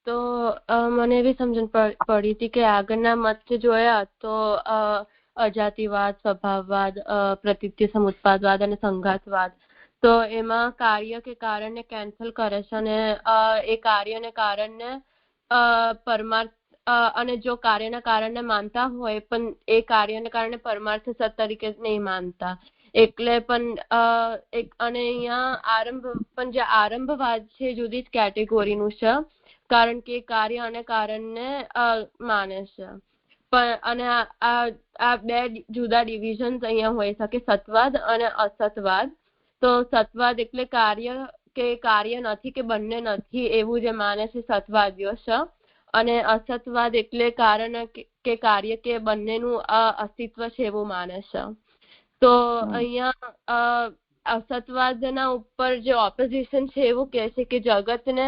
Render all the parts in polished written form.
તો મને એવી સમજણ પડી હતી કે આગળના મત જોયા તો અજાતિવાદ, સ્વભાવવાદ, પ્રતીત્ય સમુત્પાદવાદ અને સંઘાતવાદ, તો એમાં કાર્ય કે કારણને કેન્સલ કરે છે અને એ કાર્યને કારણને પરમાર્થ અને જો કાર્યના કારણને માનતા હોય પણ એ કાર્યને કારણે પરમાર્થ સત તરીકે નહીં માનતા, એટલે પણ અને અહીંયા જે આરંભવાદ છે જુદી જ કેટેગરીનું છે, કારણ કે કાર્ય અને કારણને માને છે. પણ અને આ બે જુદા ડિવિઝન્સ અહીંયા હોય શકે, સતવાદ અને અસતવાદ. તો સતવાદ એટલે કાર્ય નથી કે બંને નથી એવું જે માને છે સતવાદીઓ છે, અને અસતવાદ એટલે કારણ કે કાર્ય કે બંનેનું અસ્તિત્વ છે એવું માને છે. તો અહીંયા અસતવાદના ઉપર જે ઓપોઝિશન છે એવું કહે છે કે જગતને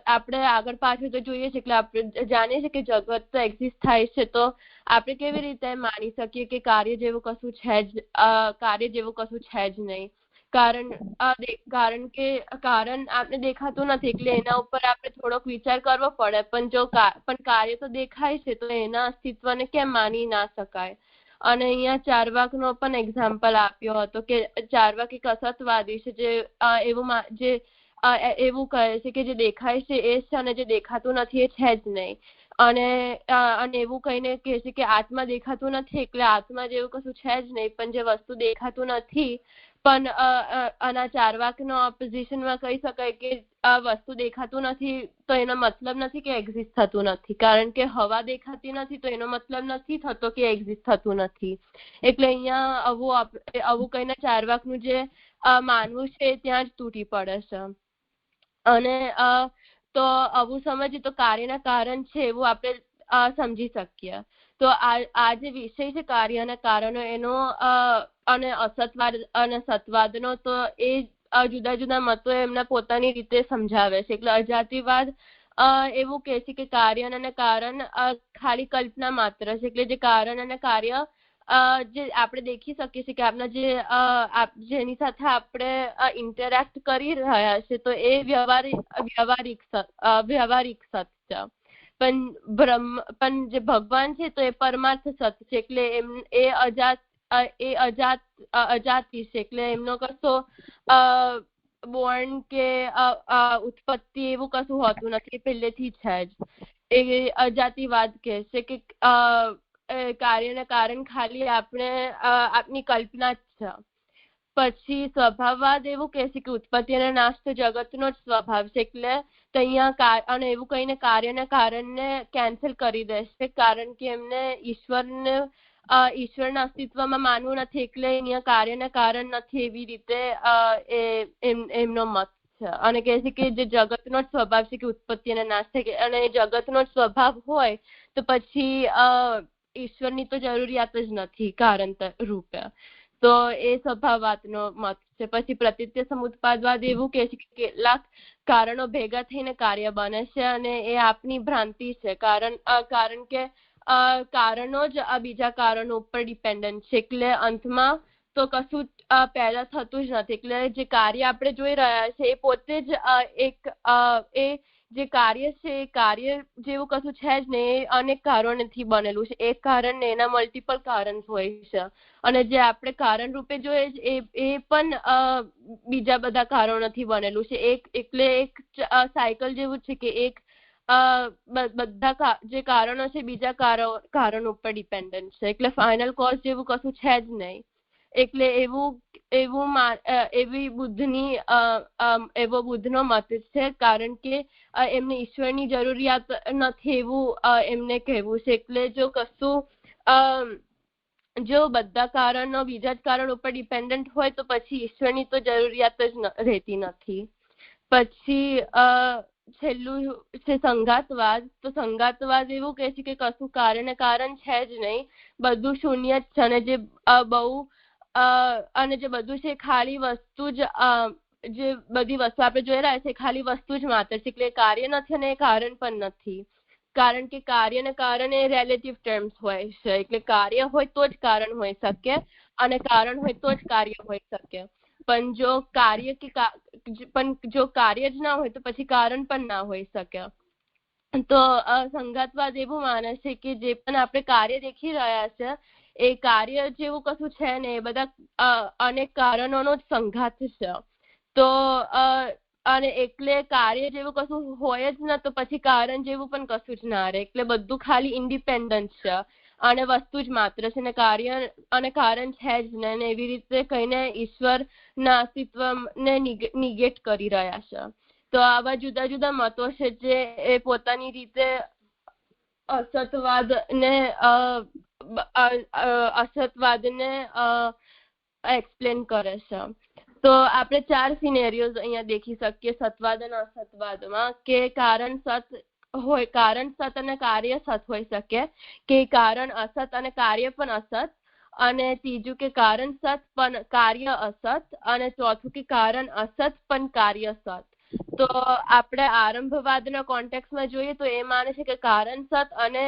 આપણે આગળ પાછળ તો જોઈએ છે, એટલે આપણે જાણીએ છીએ કે જગત તો એક્ઝિસ્ટ થાય છે, તો આપણે કેવી રીતે માની શકીએ કે કાર્ય જેવું કશું છે જ નહીં. કારણ કે કારણ આપણે દેખાતું નથી, એટલે એના ઉપર આપણે થોડોક વિચાર કરવો પડે. પણ કાર્ય તો દેખાય છે, તો એના અસ્તિત્વને કેમ માની ના શકાય? અને અહીંયા ચારવાકનો પણ એક્ઝામ્પલ આપ્યો હતો કે ચારવાક એક અસતવાદી છે, જે એવું કહે છે કે જે દેખાય છે એ છે અને જે દેખાતું નથી એ છે જ નહીં. અને એવું કહીને કહે છે કે આત્મા દેખાતું નથી, એટલે આત્મા જેવું કશું છે જ નહીં. પણ જે વસ્તુ દેખાતું નથી, પણ આના ચારવાકનો ઓપોઝિશનમાં કહી શકાય કે આ વસ્તુ દેખાતું નથી તો એનો મતલબ નથી કે એક્ઝિસ્ટ થતું નથી, કારણ કે હવા દેખાતી નથી તો એનો મતલબ નથી થતો કે એક્ઝિસ્ટ થતું નથી. એટલે અહીંયા આવું કહીને ચારવાકનું જે માનવું છે ત્યાં જ તૂટી પડે છે. અને તો આવું સમજીએ તો કાર્યના કારણ છે એવું આપણે સમજી શકીએ. તો આ જે વિષય છે કાર્યના કારણો એનો અને અસતવાદ અને સતવાદનો, તો એ જુદા જુદા મતો એમના પોતાની રીતે સમજાવે છે. એટલે અજાતિવાદ એવું કહે છે કે કાર્ય અને કારણ ખાલી કલ્પના માત્ર છે. એટલે જે કારણ અને કાર્ય જે આપણે દેખી શકીએ છીએ કે આપણા જેની સાથે આપણે ઇન્ટરેક્ટ કરી રહ્યા છે, તો એ વ્યવહારિક સત છે. પણ જે ભગવાન છે તો એ પરમાર્થ સત છે, એટલે અજાતિ છે. એટલે એમનો કશો બોર્ન કે ઉત્પત્તિ એવું કશું હોતું નથી, પહેલેથી છે જ. એ અજાતિવાદ કહે છે કે કાર્યને કારણ ખાલી આપની કલ્પના જ છે. પછી સ્વભાવવાદ એવું કહે છે કે ઉત્પત્તિ અને નાશ તો જગતનો જ સ્વભાવ છે. એટલે અહીંયા અને એવું કહીને કાર્યના કારણને કેન્સલ કરી દેશે, કારણ કે એમને ઈશ્વરના અસ્તિત્વમાં માનવું નથી, એટલે અહીંયા કાર્યના કારણ નથી એવી રીતે એમનો મત છે. અને કહે છે કે જે જગતનો જ સ્વભાવ છે કે ઉત્પત્તિ અને નાશ છે, અને જગતનો જ સ્વભાવ હોય તો પછી ઈશ્વરની તો જરૂરિયાત જ નથી કારણ રૂપે. તો એ સ્વભાવવાદનો મત છે. પછી પ્રતીત્ય સમુત્પાદવાદ એવું કહે છે કે કેટલાક કારણો ભેગા થઈને કાર્ય બને છે, અને એ આપની ભ્રાંતિ છે. કારણ કે કારણો જ બીજા કારણો ઉપર ડિપેન્ડન્ટ છે. એટલે અંતમાં તો કશું પેદા થતું જ નથી. એટલે જે કાર્ય આપણે જોઈ રહ્યા છે એ પોતે જ જે કાર્ય છે એ કાર્ય જેવું કશું છે જ નહીં, એ અનેક કારણોથી બનેલું છે. એક કારણ ને એના મલ્ટિપલ કારણ હોય છે, અને જે આપણે કારણ રૂપે જોઈએ છે એ પણ બીજા બધા કારણોથી બનેલું છે. એટલે એક સાયકલ જેવું છે કે બધા જે કારણો છે બીજા કારણ ઉપર ડિપેન્ડન્ટ છે. એટલે ફાઇનલ કોઝ જેવું કશું છે જ નહીં. એટલે એવો બુદ્ધનો મત છે, કારણ કે એમને ઈશ્વરની જરૂરિયાત નથી એવું એમને કહેવું છે. એટલે જો બધા કારણો બીજા જ કારણ ઉપર ડિપેન્ડન્ટ હોય તો પછી ઈશ્વરની તો જરૂરિયાત જ રહેતી નથી. પછી છેલ્લું છે સંઘાતવાદ. તો સંઘાતવાદ એવું કહે છે કે કશું કારણ છે જ નહીં, બધું શૂન્ય જ છે, અને જે બધું છે ખાલી વસ્તુ જ જે બધી વસ્તુ આપણે જોઈ રહ્યા છે ખાલી વસ્તુ જ માત્ર છે. એટલે કાર્ય નથી અને એ કારણ પણ નથી, કારણ કે કાર્ય ને કારણ એ રિલેટિવ ટર્મ્સ હોય છે. એટલે કાર્ય હોય તો જ કારણ હોઈ શકે, અને કારણ હોય તો જ કાર્ય હોઈ શકે. પણ જો કાર્ય જ ના હોય તો પછી કારણ પણ ના હોઈ શકે. તો સંઘાતવાદ એવું માને છે કે જે પણ આપણે કાર્ય દેખી રહ્યા છે એ કાર્ય જેવું કશું છે ને, એ બધા અનેક કારણોનો જ સંઘાત છે. તો અને એટલે કાર્ય જેવું કશું હોય જ ના તો પછી કારણ જેવું પણ કશું જ ના રહે. એટલે બધું ખાલી ઇન્ડિપેન્ડન્ટ છે અને વસ્તુ જ માત્ર છે ને કાર્ય અને કારણ છે જ ને. એવી રીતે કહીને ઈશ્વરના અસ્તિત્વને નિગેટ કરી રહ્યા છે. તો આવા જુદા જુદા મતો છે જે એ પોતાની રીતે અસતવાદને એક્સપ્લેન કરે છે. તો આપણે 4 સિનેરિયોઝ અહીંયા દેખી શકીએ સતવાદ અને અસતવાદમાં, કે કારણ સત અને કાર્ય સત હોઈ શકે, કે કારણ અસત અને કાર્ય પણ અસત, અને ત્રીજું કે કારણ સત પણ કાર્ય અસત, અને ચોથું કે કારણ અસત પણ કાર્ય સત. તો આપણે આરંભવાદના કોન્ટેક્સમાં જોઈએ તો એ માને છે કે કારણ સત અને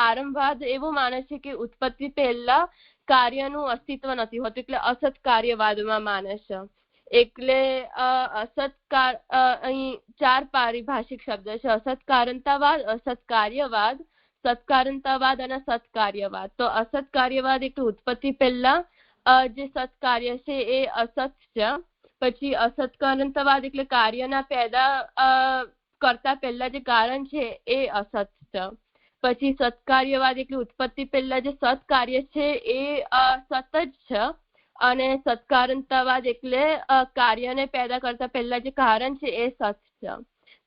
આરંભવાદ એવું માને છે કે ઉત્પત્તિ પહેલા કાર્યનું અસ્તિત્વ નથી હોતું, એટલે અસત કાર્યવાદમાં માને છે. એટલે અહીં 4 પારિભાષિક શબ્દ છે: અસત કારણતાવાદ, અસત કાર્યવાદ, સત્કારણતાવાદ અને સત્કાર્યવાદ. તો અસત કાર્યવાદ એટલે ઉત્પત્તિ પહેલા જે સત્કાર્ય છે એ અસત છે. પછી અસત્કારણતાવાદ એટલે કાર્યના પેદા કરતા પહેલા જે કારણ છે એ અસત છે. પછી સત્કાર્યવાદ એટલે ઉત્પત્તિ પહેલા જે સત્કાર્ય છે એ સત જ છે. અને સત્કારણતાવાદ એટલે કાર્યને પેદા કરતા પહેલા જે કારણ છે એ સત છે.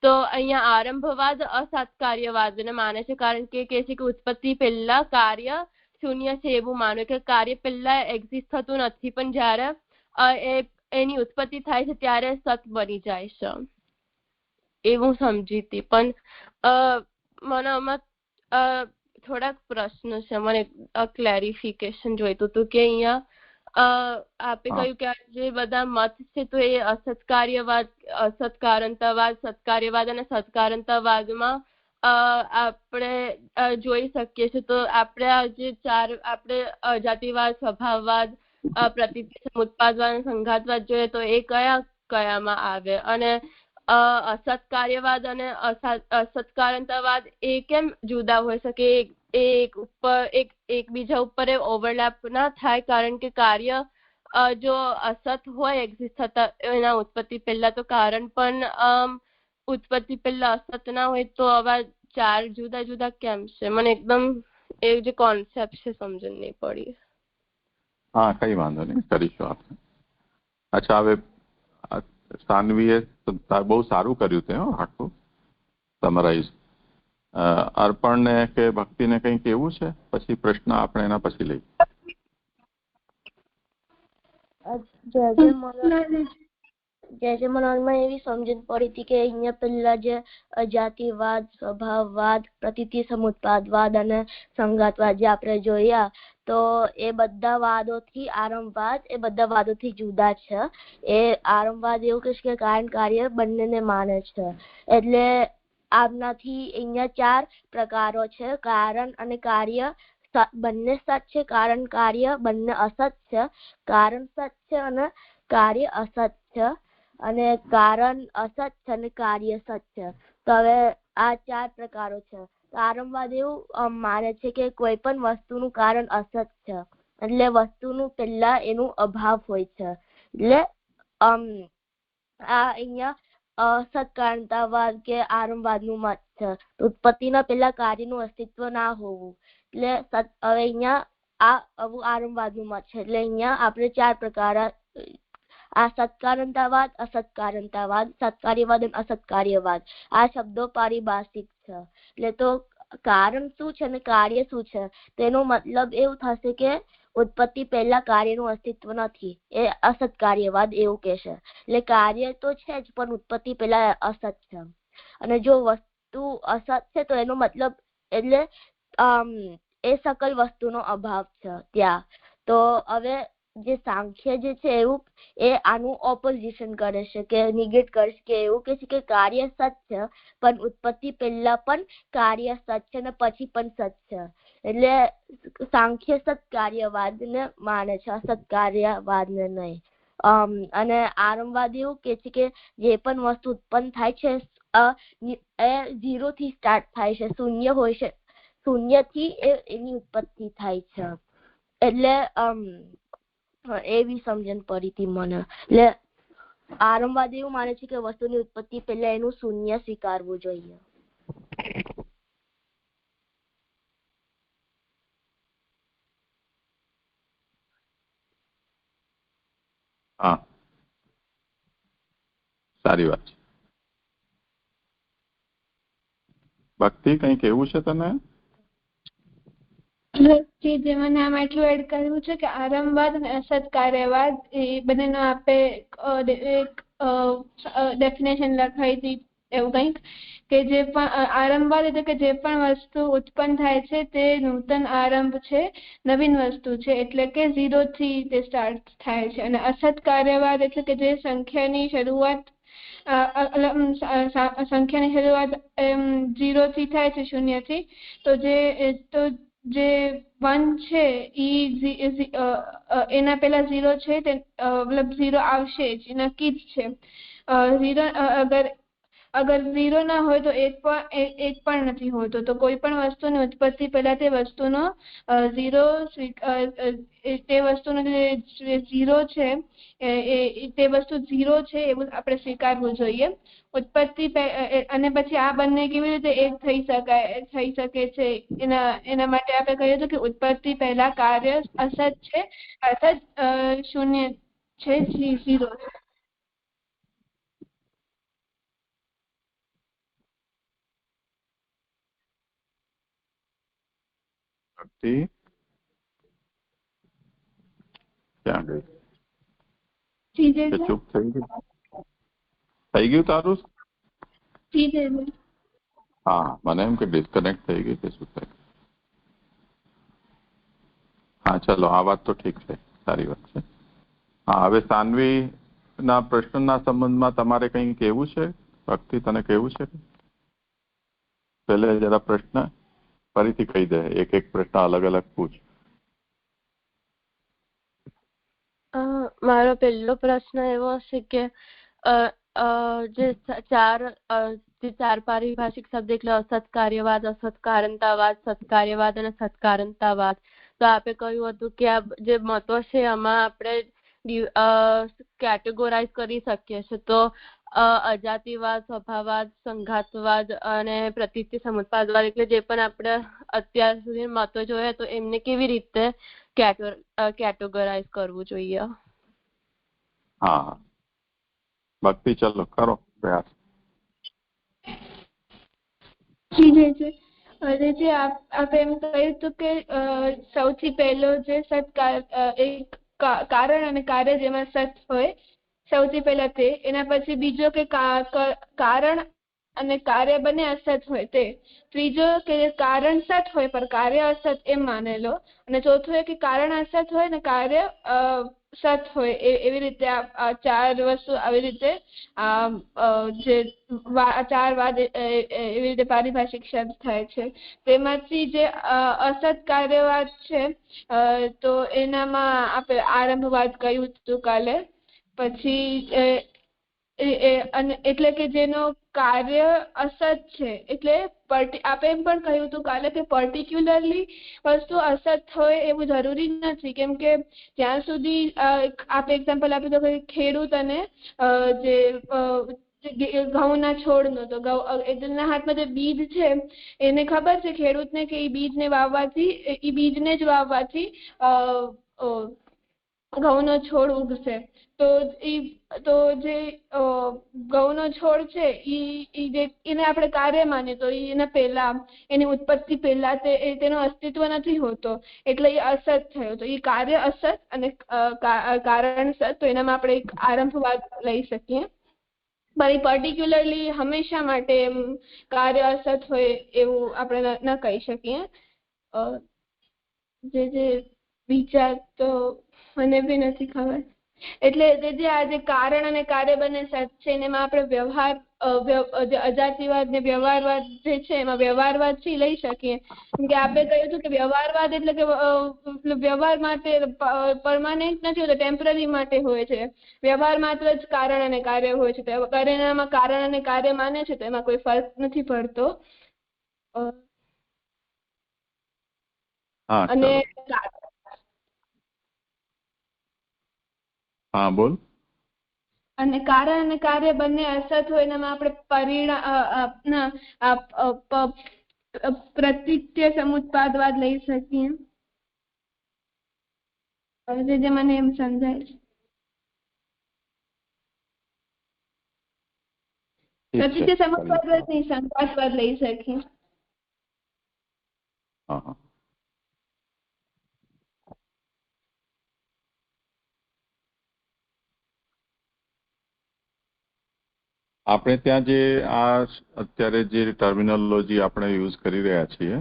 તો અહીંયા આરંભવાદ અસત્કાર્યવાદને માને છે, કારણ કે કહે છે કે ઉત્પત્તિ પહેલા કાર્ય શૂન્ય છે એવું માને, કે કાર્ય પહેલા એક્ઝિસ્ટ થતું નથી, પણ જ્યારે એની ઉત્પત્તિ થાય છે ત્યારે સત બની જાય છે. એવું સમજી હતી. પણ મને આમાં થોડાક પ્રશ્ન છે, મને ક્લેરિફિકેશન જોઈતું હતું કે અહીંયા આપે કહ્યું કે જે બધા મત છે તો એ અસત્કાર્યવાદ, અસત્કારણતાવાદ, સત્કાર્યવાદ અને સત્કારણતાવાદમાં આપણે જોઈ શકીએ છીએ. તો આપણે આ જે 4 આપણે અજાતિવાદ, સ્વભાવવાદ, પ્રતીતિ સમુત્પાદવાદ અને સંઘાતવાદ જોઈએ તો એ કયામાં આવે? અને અસત્કાર્યવાદ અને અસત્કારણતાવાદ એ કેમ જુદા હોઈ શકે? એકબીજા ઉપર ઓવરલેપ ના થાય, કારણ કે કાર્ય જો અસત હોય એક્ઝિસ્ટ થતા એના ઉત્પત્તિ પહેલા, તો કારણ પણ ઉત્પત્તિ પહેલા અસત ના હોય. તો આવા 4 જુદા જુદા કેમ છે? મને એકદમ એ જે કોન્સેપ્ટ છે સમજણ નહીં પડી. હા, કઈ વાંધો નહીં, કરીશું આપણે. અચ્છા, હવે સાનવીએ બહુ સારું કર્યું તે આખું સમરાઈઝ. અર્પણને કે ભક્તિને કંઈ કેવું છે? પછી પ્રશ્ન આપણે એના પછી લઈએ. જે મનમાં એવી સમજણ પડી હતી કે અહીંયા પહેલા જે અજાતિવાદ, સ્વભાવવાદ, પ્રતીતિ સમુત્પાદવાદ અને સંઘાતવાદ જે આપણે જોયા, તો એ બધા વાદોથી આરંભવાદ એ બધા વાદોથી જુદા છે. એ આરંભવાદ એવું કહે છે કે કારણ કાર્ય બંનેને માને છે. એટલે આમનાથી અહીંયા 4 પ્રકારો છે: કારણ અને કાર્ય બંને સત છે, કારણ કાર્ય બંને અસત છે, કારણ સત છે અને કાર્ય અસત છે, અને કારણ અસત છે અને કાર્ય સત છે. તો હવે આ 4 પ્રકારો છે. આરંભવાદ એવું માને છે કે કોઈ પણ વસ્તુનું કારણ અસત છે, એટલે વસ્તુનું પહેલા એનું અભાવ હોય છે. એટલે આ અહીંયા અસત્કારણતાવાદ કે આરંભવાદનું મત છે. ઉત્પત્તિના પહેલા કાર્યનું અસ્તિત્વ ના હોવું. એટલે હવે અહીંયા આવું આરંભવાદનું મત છે. એટલે અહીંયા આપણે 4 પ્રકાર: આ સત્કારણતાવાદ, અસત્કારણતાવાદ, સત્કાર્યવાદ અને અસત્કાર્યવાદ. આ શબ્દો પારિભાષિક છે. એટલે તો કારણ શું છે અને કાર્ય શું છે તેનો મતલબ એવું થશે કે ઉત્પત્તિ પહેલા કાર્યનું અસ્તિત્વ નથી. એ અસત્કાર્યવાદ એવું કહેશે. એટલે કાર્ય તો છે જ, પણ ઉત્પત્તિ પહેલા અસત છે. અને જો વસ્તુ અસત છે તો એનો મતલબ એટલે એ સકલ વસ્તુનો અભાવ છે ત્યાં. તો હવે જે સાંખ્ય જે છે એવું એ આનું ઓપોઝિશન કરે છે, કે નિગેટ કરે છે, કે એવું કહે છે કે કાર્ય સત છે પણ ઉત્પત્તિ પહેલા પણ કાર્ય સત છે અને પછી પણ સત છે. એટલે સાંખ્ય સત્કાર્યવાદને માને છે, અસત્કાર્યવાદને નહીં. અને આરંભવાદ એવું કે છે કે જે પણ વસ્તુ ઉત્પન્ન થાય છે એ 0 થી સ્ટાર્ટ થાય છે, શૂન્ય હોય છે, શૂન્યથી એની ઉત્પત્તિ થાય છે. એટલે એવી સમજણ પડી હતી મને. એટલે આરંભવાદ એવું માને છે કે વસ્તુની ઉત્પત્તિ પહેલા એનું શૂન્ય સ્વીકારવું જોઈએ. હા, સારી વાત છે. ભક્તિ કંઈ કેવું છે તને? જેમાં નામ એટલું એડ કર્યું છે કે આરંભવાદ અને અસત્કાર્યવાદ એ બંનેનો આપે એક ડેફિનેશન લખાઈ હતી એવું કંઈક કે જે પણ આરંભવાદ એટલે કે જે પણ વસ્તુ ઉત્પન્ન થાય છે તે નૂતન આરંભ છે, નવીન વસ્તુ છે, એટલે કે 0 થી તે સ્ટાર્ટ થાય છે. અને અસત્કાર્યવાદ એટલે કે જે સંખ્યાની શરૂઆત સંખ્યાની શરૂઆત 0 થી થાય છે, શૂન્યથી, તો જે 1 છે એના પેલા 0 છે, તે મતલબ 0 આવશે જ, નક્કી જ છે. 0 અગર 0 ના હોય તો એક પણ નથી હોતો. તો કોઈ પણ વસ્તુની ઉત્પત્તિ પહેલા તે વસ્તુનો 0 તે વસ્તુનો જે 0 છે તે વસ્તુ 0 છે એવું આપણે સ્વીકારવું જોઈએ. ઉત્પત્તિ અને પછી આ બંને કેવી રીતે એક થઈ શકે છે એના માટે આપણે કહ્યું હતું કે ઉત્પત્તિ પહેલા કાર્ય અસત છે, અર્થાત શૂન્ય છે, 0 છે. ભક્તિ ક્યાં ગઈ? ચૂપ થઈ ગયું તારું? હા, મને એમ કે ડિસ્કનેક્ટ થઈ ગઈ કે શું થાય. હા, ચલો, આ વાત તો ઠીક છે, સારી વાત છે. હા, હવે સાનવી ના પ્રશ્નના સંબંધમાં તમારે કંઈ કહેવું છે? ભક્તિ, તને કહેવું છે? પહેલે જરા પ્રશ્ન ફરીથી કહી દે, એક પ્રશ્ન અલગ અલગ પૂછ. મારો પહેલો પ્રશ્ન એવો છે કે જે ચાર પારિભાષિક શબ્દ એટલે અસત્કાર્યવાદ, અસત્કારણતાવાદ, સત્કાર્યવાદ અને સત્કારણતાવાદ, તો આપે કહ્યું હતું કે આ જે મતો છે એમાં આપણે કેટેગોરાઇઝ કરી શકીએ છીએ. તો અજાતિવાદ, સ્વભાવવાદ, સંઘાતવાદ અને પ્રતીતિ સમુત્પાદવાદ, એટલે જે પણ આપણે અત્યાર સુધી મતો જોયા તો એમને કેવી રીતે કેટેગોરાઇઝ કરવું જોઈએ? હા, ભક્તિ, ચલો કરો પ્રયાસ. આપણે એમ કહ્યું હતું કે સૌથી પહેલો જે એક કારણ અને કાર્ય જેમાં સત હોય સૌથી પહેલા તે, એના પછી બીજો કે કારણ અને કાર્ય બંને અસત હોય તે, ત્રીજો કે કારણ સત હોય પણ કાર્ય અસત એમ માનેલો, અને ચોથું એ કે કારણ અસત હોય ને કાર્ય સત હોય. એવી રીતે આ 4 વસ્તુ આવી રીતે જે 4 વાદ એવી રીતે પારિભાષિક શબ્દ થાય છે. તેમાંથી જે અસત કાર્યવાદ છે તો એનામાં આપણે આરંભવાદ કહ્યું હતું કાલે. પછી એટલે કે જેનો કાર્ય અસત છે, એટલે આપણે એમ પણ કહ્યું હતું કાલે કે પર્ટિક્યુલરલી વસ્તુ અસત હોય એવું જરૂરી નથી, કેમ કે જ્યાં સુધી આપણે એક્ઝામ્પલ આપ્યું તો ખેડૂત અને જે ઘઉંના છોડનો, તો એના હાથમાં જે બીજ છે એને ખબર છે ખેડૂતને કે એ બીજને જ વાવવાથી ઘઉંનો છોડ ઉગશે. તો જે ઘઉંનો છોડ છે એને આપણે કાર્ય માનીએ તો એના પહેલા, એની ઉત્પત્તિ પહેલા તેનું અસ્તિત્વ નથી હોતો, એટલે એ અસત થયો. તો એ કાર્ય અસત અને કારણ સત, તો એનામાં આપણે એક આરંભવાદ લઈ શકીએ. પણ પર્ટિક્યુલરલી હંમેશા માટે એમ કાર્ય અસત હોય એવું આપણે ન કહી શકીએ. જે વિચાર તો મને બી નથી ખબર. એટલે જે આ જે કારણ અને કાર્ય બંને સત છે એમાં આપણે વ્યવહાર જે અજાતિવાદ ને વ્યવહારવાદ જે છે એમાં વ્યવહારવાદ થી લઈ શકીએ. કેમ કે આપણે કહ્યું હતું કે વ્યવહારવાદ એટલે કે વ્યવહાર માટે પરમાનન્ટ નથી હોતો, ટેમ્પરરી માટે હોય છે. વ્યવહાર માત્ર જ કારણ અને કાર્ય હોય છે. પરિણામમાં કારણ અને કાર્ય માને છે તો એમાં કોઈ ફર્ક નથી પડતો. અને હા બોલ. અને કારણ અને કાર્ય બંને અસત હોય એનામાં આપણે પ્રતિત્ય સમુત્પાદવાદ લઈ શકીએ. જે મને એમ સમજાય છે. પ્રતિત્ય સમુત્પાદવાદ નહીં, સંઘાતવાદ લઈ શકીએ. આપણે ત્યાં જે આ અત્યારે જે ટર્મિનોલોજી આપણે યુઝ કરી રહ્યા છીએ,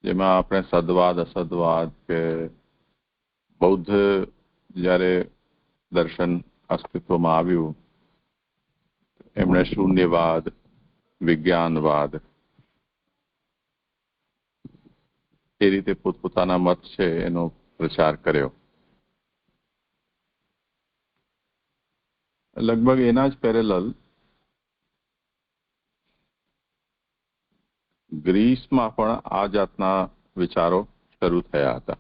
જેમાં આપણે સદવાદ અસદવાદ કે બૌદ્ધ જ્યારે દર્શન અસ્તિત્વમાં આવ્યું એમણે શૂન્યવાદ, વિજ્ઞાનવાદ એ રીતે પોતપોતાના મત છે એનો પ્રચાર કર્યો. લગભગ એના જ પેરેલલ ગ્રીસમાં પણ આ જાતના વિચારો શરૂ થયા હતા.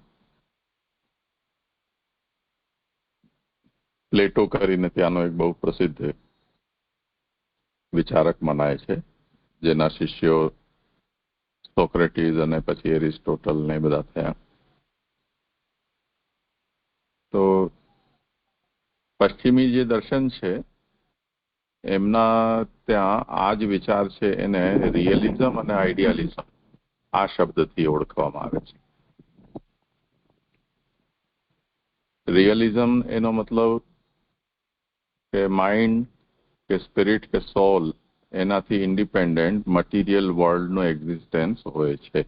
પ્લેટો કરીને ત્યાંનો એક બહુ પ્રસિદ્ધ વિચારક મનાય છે, જેના શિષ્યો સોક્રેટીસ અને પછી એરિસ્ટોટલ ને બધા થયા. તો પશ્ચિમી જે દર્શન છે એમના ત્યાં આ જ વિચાર છે, એને રિયલિઝમ અને આઈડિયાલિઝમ આ શબ્દથી ઓળખવામાં આવે છે. રિયલિઝમ એનો મતલબ કે માઇન્ડ કે સ્પિરિટ કે સોલ એનાથી ઇન્ડિપેન્ડન્ટ મટીરિયલ વર્લ્ડનો એક્ઝિસ્ટન્સ હોય છે.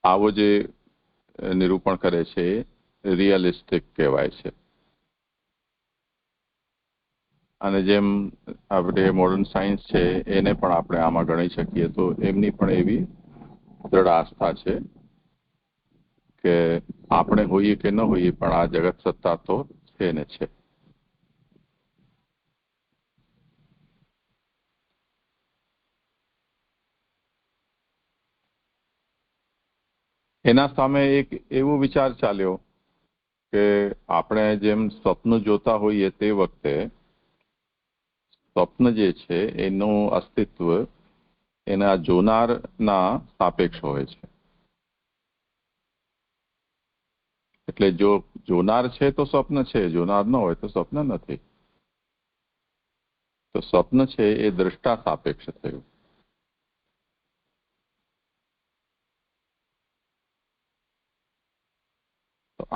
આવો જે નિરૂપણ કરે છે રિયલિસ્ટિક કહેવાય છે. અને જેમ આપણે મોડર્ન સાયન્સ છે એને પણ આપણે આમાં ગણી શકીએ, તો એમની પણ એવી દ્રઢ આસ્થા છે કે આપણે હોઈએ કે ન હોઈએ પણ આ જગત સત્તા તો છે ને છે. એના સામે એક એવો વિચાર ચાલ્યો કે આપણે જેમ સ્વપ્ન જોતા હોઈએ તે વખતે સ્વપ્ન જે છે એનું અસ્તિત્વ એના જોનારના સાપેક્ષ હોય છે. એટલે જો જોનાર છે તો સ્વપ્ન છે, જોનાર ન હોય તો સ્વપ્ન નથી. તો સ્વપ્ન છે એ દ્રષ્ટા સાપેક્ષ થયું.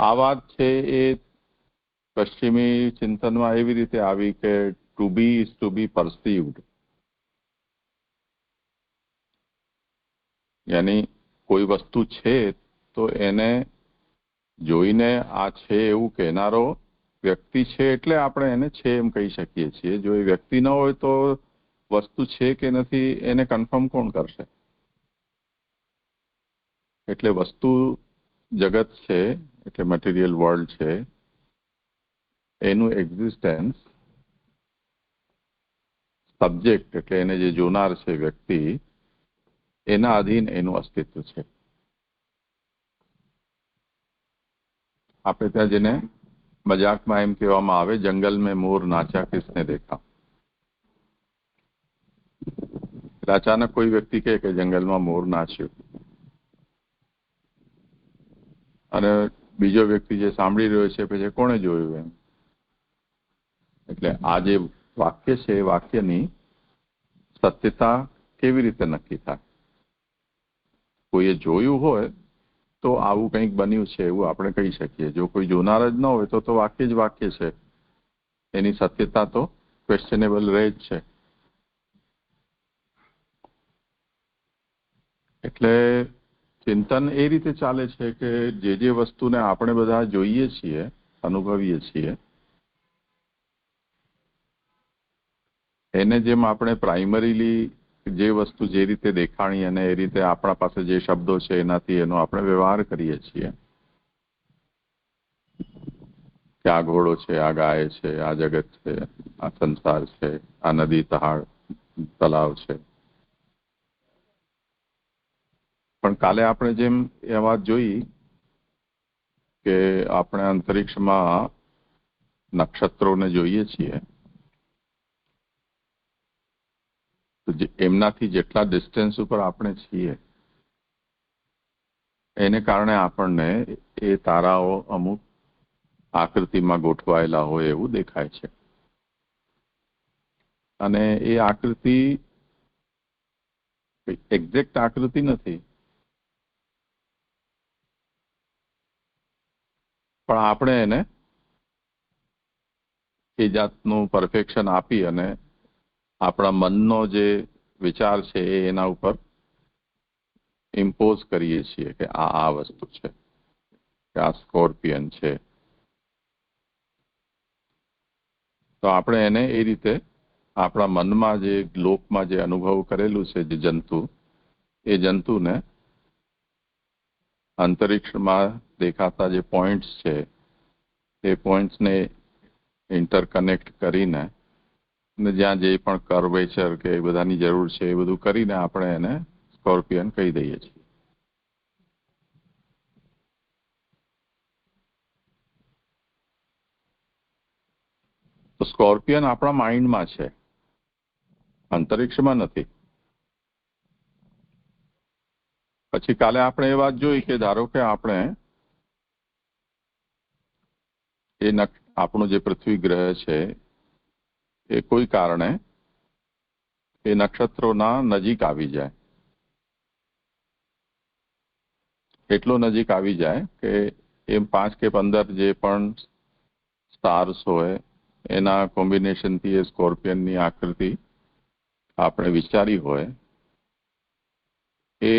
આ વાત છે એ પશ્ચિમી ચિંતનમાં એવી રીતે આવી કે ટુ બી ઇઝ ટુ બી પરસીવ્ડ. યાની કોઈ વસ્તુ છે તો એને જોઈને આ છે એવું કહેનારો વ્યક્તિ છે એટલે આપણે એને છે એમ કહી શકીએ છીએ. જો એ વ્યક્તિ ન હોય તો વસ્તુ છે કે નથી એને કન્ફર્મ કોણ કરશે? એટલે વસ્તુ જગત છે એટલે મટીરિયલ વર્લ્ડ છે એનું એક્ઝિસ્ટન્સ સબ્જેક્ટ એટલે એને જે જોનાર છે વ્યક્તિ એના અધીન એનું અસ્તિત્વ છે. આપણે ત્યાં જેને મજાકમાં એમ કહેવામાં આવે જંગલ મેં મોર નાચા કિસને દેખા. અચાનક કોઈ વ્યક્તિ કહે કે જંગલમાં મોર નાચ્યો અને બીજો વ્યક્તિ જે સાંભળી રહ્યો છે પછી કોણે જોયું એમ. એટલે આ જે વાક્ય છે એ વાક્યની સત્યતા કેવી રીતે નક્કી થાય? કોઈએ જોયું હોય તો આવું કંઈક બન્યું છે એવું આપણે કહી શકીએ. જો કોઈ જોનાર જ ન હોય તો વાક્ય જ વાક્ય છે, એની સત્યતા તો ક્વેશ્ચનેબલ રહે જ છે. એટલે ચિંતન એ રીતે ચાલે છે કે જે વસ્તુને આપણે બધા જોઈએ છીએ, અનુભવીએ છીએ, એને જેમ આપણે પ્રાઇમરીલી જે વસ્તુ જે રીતે દેખાણી અને એ રીતે આપણા પાસે જે શબ્દો છે એનાથી એનો આપણે વ્યવહાર કરીએ છીએ કે આ ઘોડો છે, આ ગાય છે, આ જગત છે, આ સંસાર છે, આ નદી તળાવ છે. પણ કાલે આપણે જેમ એ વાત જોઈ કે આપણે અંતરિક્ષમાં નક્ષત્રોને જોઈએ છીએ, તો એમનાથી જેટલા ડિસ્ટન્સ ઉપર આપણે છીએ એને કારણે આપણને એ તારાઓ અમુક આકૃતિમાં ગોઠવાયેલા હોય એવું દેખાય છે. અને એ આકૃતિ એક્ઝેક્ટ આકૃતિ નથી, પણ આપણે એને એ જાતનું પરફેક્શન આપી અને આપણા મનનો જે વિચાર છે એ એના ઉપર ઇમ્પોઝ કરીએ છીએ કે આ વસ્તુ છે, કે આ સ્કોર્પિયન છે. તો આપણે એને એ રીતે આપણા મનમાં જે લોકમાં જે અનુભવ કરેલું છે જે જંતુ, એ જંતુને અંતરિક્ષમાં દેખાતા જે પોઈન્ટ્સ છે એ પોઈન્ટ્સને ઇન્ટરકનેક્ટ કરીને જ્યાં જે પણ કર્વેચર કે એ બધાની જરૂર છે એ બધું કરીને આપણે એને સ્કોર્પિયન કહી દઈએ છીએ. તો સ્કોર્પિયન આપણા માઇન્ડમાં છે, અંતરિક્ષમાં નથી. પછી કાલે આપણે એ વાત જોઈ કે ધારો કે આપણે આપણું જે પૃથ્વી ગ્રહ છે એ કોઈ કારણે એ નક્ષત્રોના નજીક આવી જાય, એટલો નજીક આવી જાય કે એમ 5 કે 15 જે પણ સ્ટાર્સ હોય એના કોમ્બિનેશનથી એ સ્કોર્પિયનની આકૃતિ આપણે વિચારી હોય, એ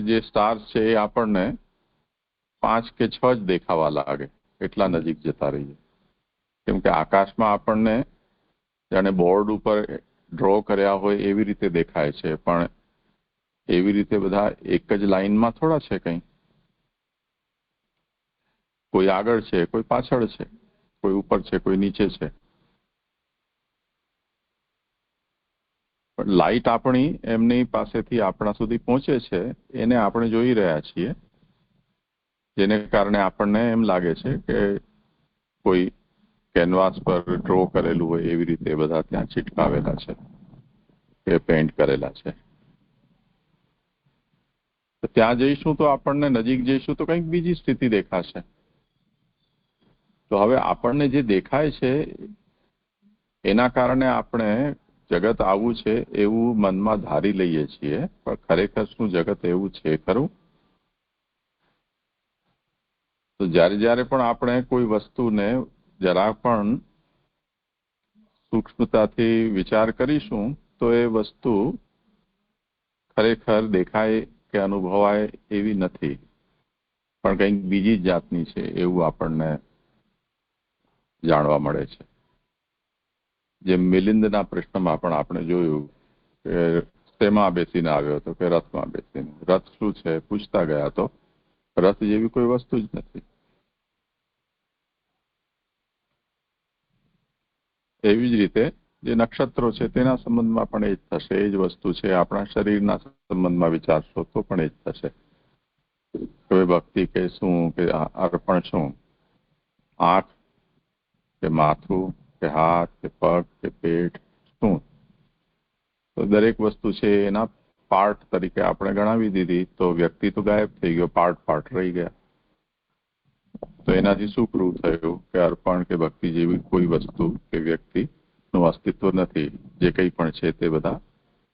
જે સ્ટાર્સ છે એ આપણને 5 કે 6 જ દેખાવા લાગે, એટલા નજીક જતા રહીએ. કેમ કે આકાશમાં આપણને જાણે બોર્ડ ઉપર ડ્રો કર્યા હોય એવી રીતે દેખાય છે, પણ એવી રીતે બધા એક જ લાઈનમાં થોડા છે. કંઈ કોઈ આગળ છે, કોઈ પાછળ છે, કોઈ ઉપર છે, કોઈ નીચે છે. પણ લાઈટ આપણી એમની પાસેથી આપણા સુધી પહોંચે છે, એને આપણે જોઈ રહ્યા છીએ, જેને કારણે આપણને એમ લાગે છે કે કોઈ કેનવાસ પર ડ્રો કરેલું હોય એવી રીતે બધા ત્યાં ચિટકાવેલા છે કે પેઇન્ટ કરેલા છે. તો ત્યાં જઈશું તો આપણને નજીક જઈશું તો કંઈક બીજી સ્થિતિ દેખાશે. તો હવે આપણને જે દેખાય છે એના કારણે આપણે જગત આવું છે એવું મનમાં ધારી લઈએ છીએ, પણ ખરેખર શું જગત એવું છે ખરું? તો જ્યારે જ્યારે પણ આપણે કોઈ વસ્તુને જરા પણ સૂક્ષ્મતાથી વિચાર કરીશું તો એ વસ્તુ ખરેખર દેખાય કે અનુભવાય એવી નથી, પણ કંઈક બીજી જાતની છે એવું આપણને જાણવા મળે છે. જેમ મિલિંદના પ્રશ્નમાં પણ આપણે જોયું કે શેમાં બેસીને આવ્યો હતો, કે રથમાં બેસીને. રથ શું છે પૂછતા ગયા તો રથ જેવી કોઈ વસ્તુ જ નથી. એવી જ રીતે જે નક્ષત્રો છે તેના સંબંધમાં પણ એ જ થશે. એ જ વસ્તુ છે આપણા શરીરના સંબંધમાં વિચારશો તો પણ એ જ થશે. હવે ભક્તિ કે શું, કે અર્પણ શું, આંખ કે માથું કે હાથ કે પગ કે પેટ શું, તો દરેક વસ્તુ છે એના પાર્ટ તરીકે આપણે ગણાવી દીધી, તો વ્યક્તિ તો ગાયબ થઈ ગયો, પાર્ટ રહી ગયા. તો એનાથી શું પ્રૂવ થયું કે અર્પણ કે ભક્તિ જેવી કોઈ વસ્તુ કે વ્યક્તિનું અસ્તિત્વ નથી. જે કંઈ પણ છે તે બધા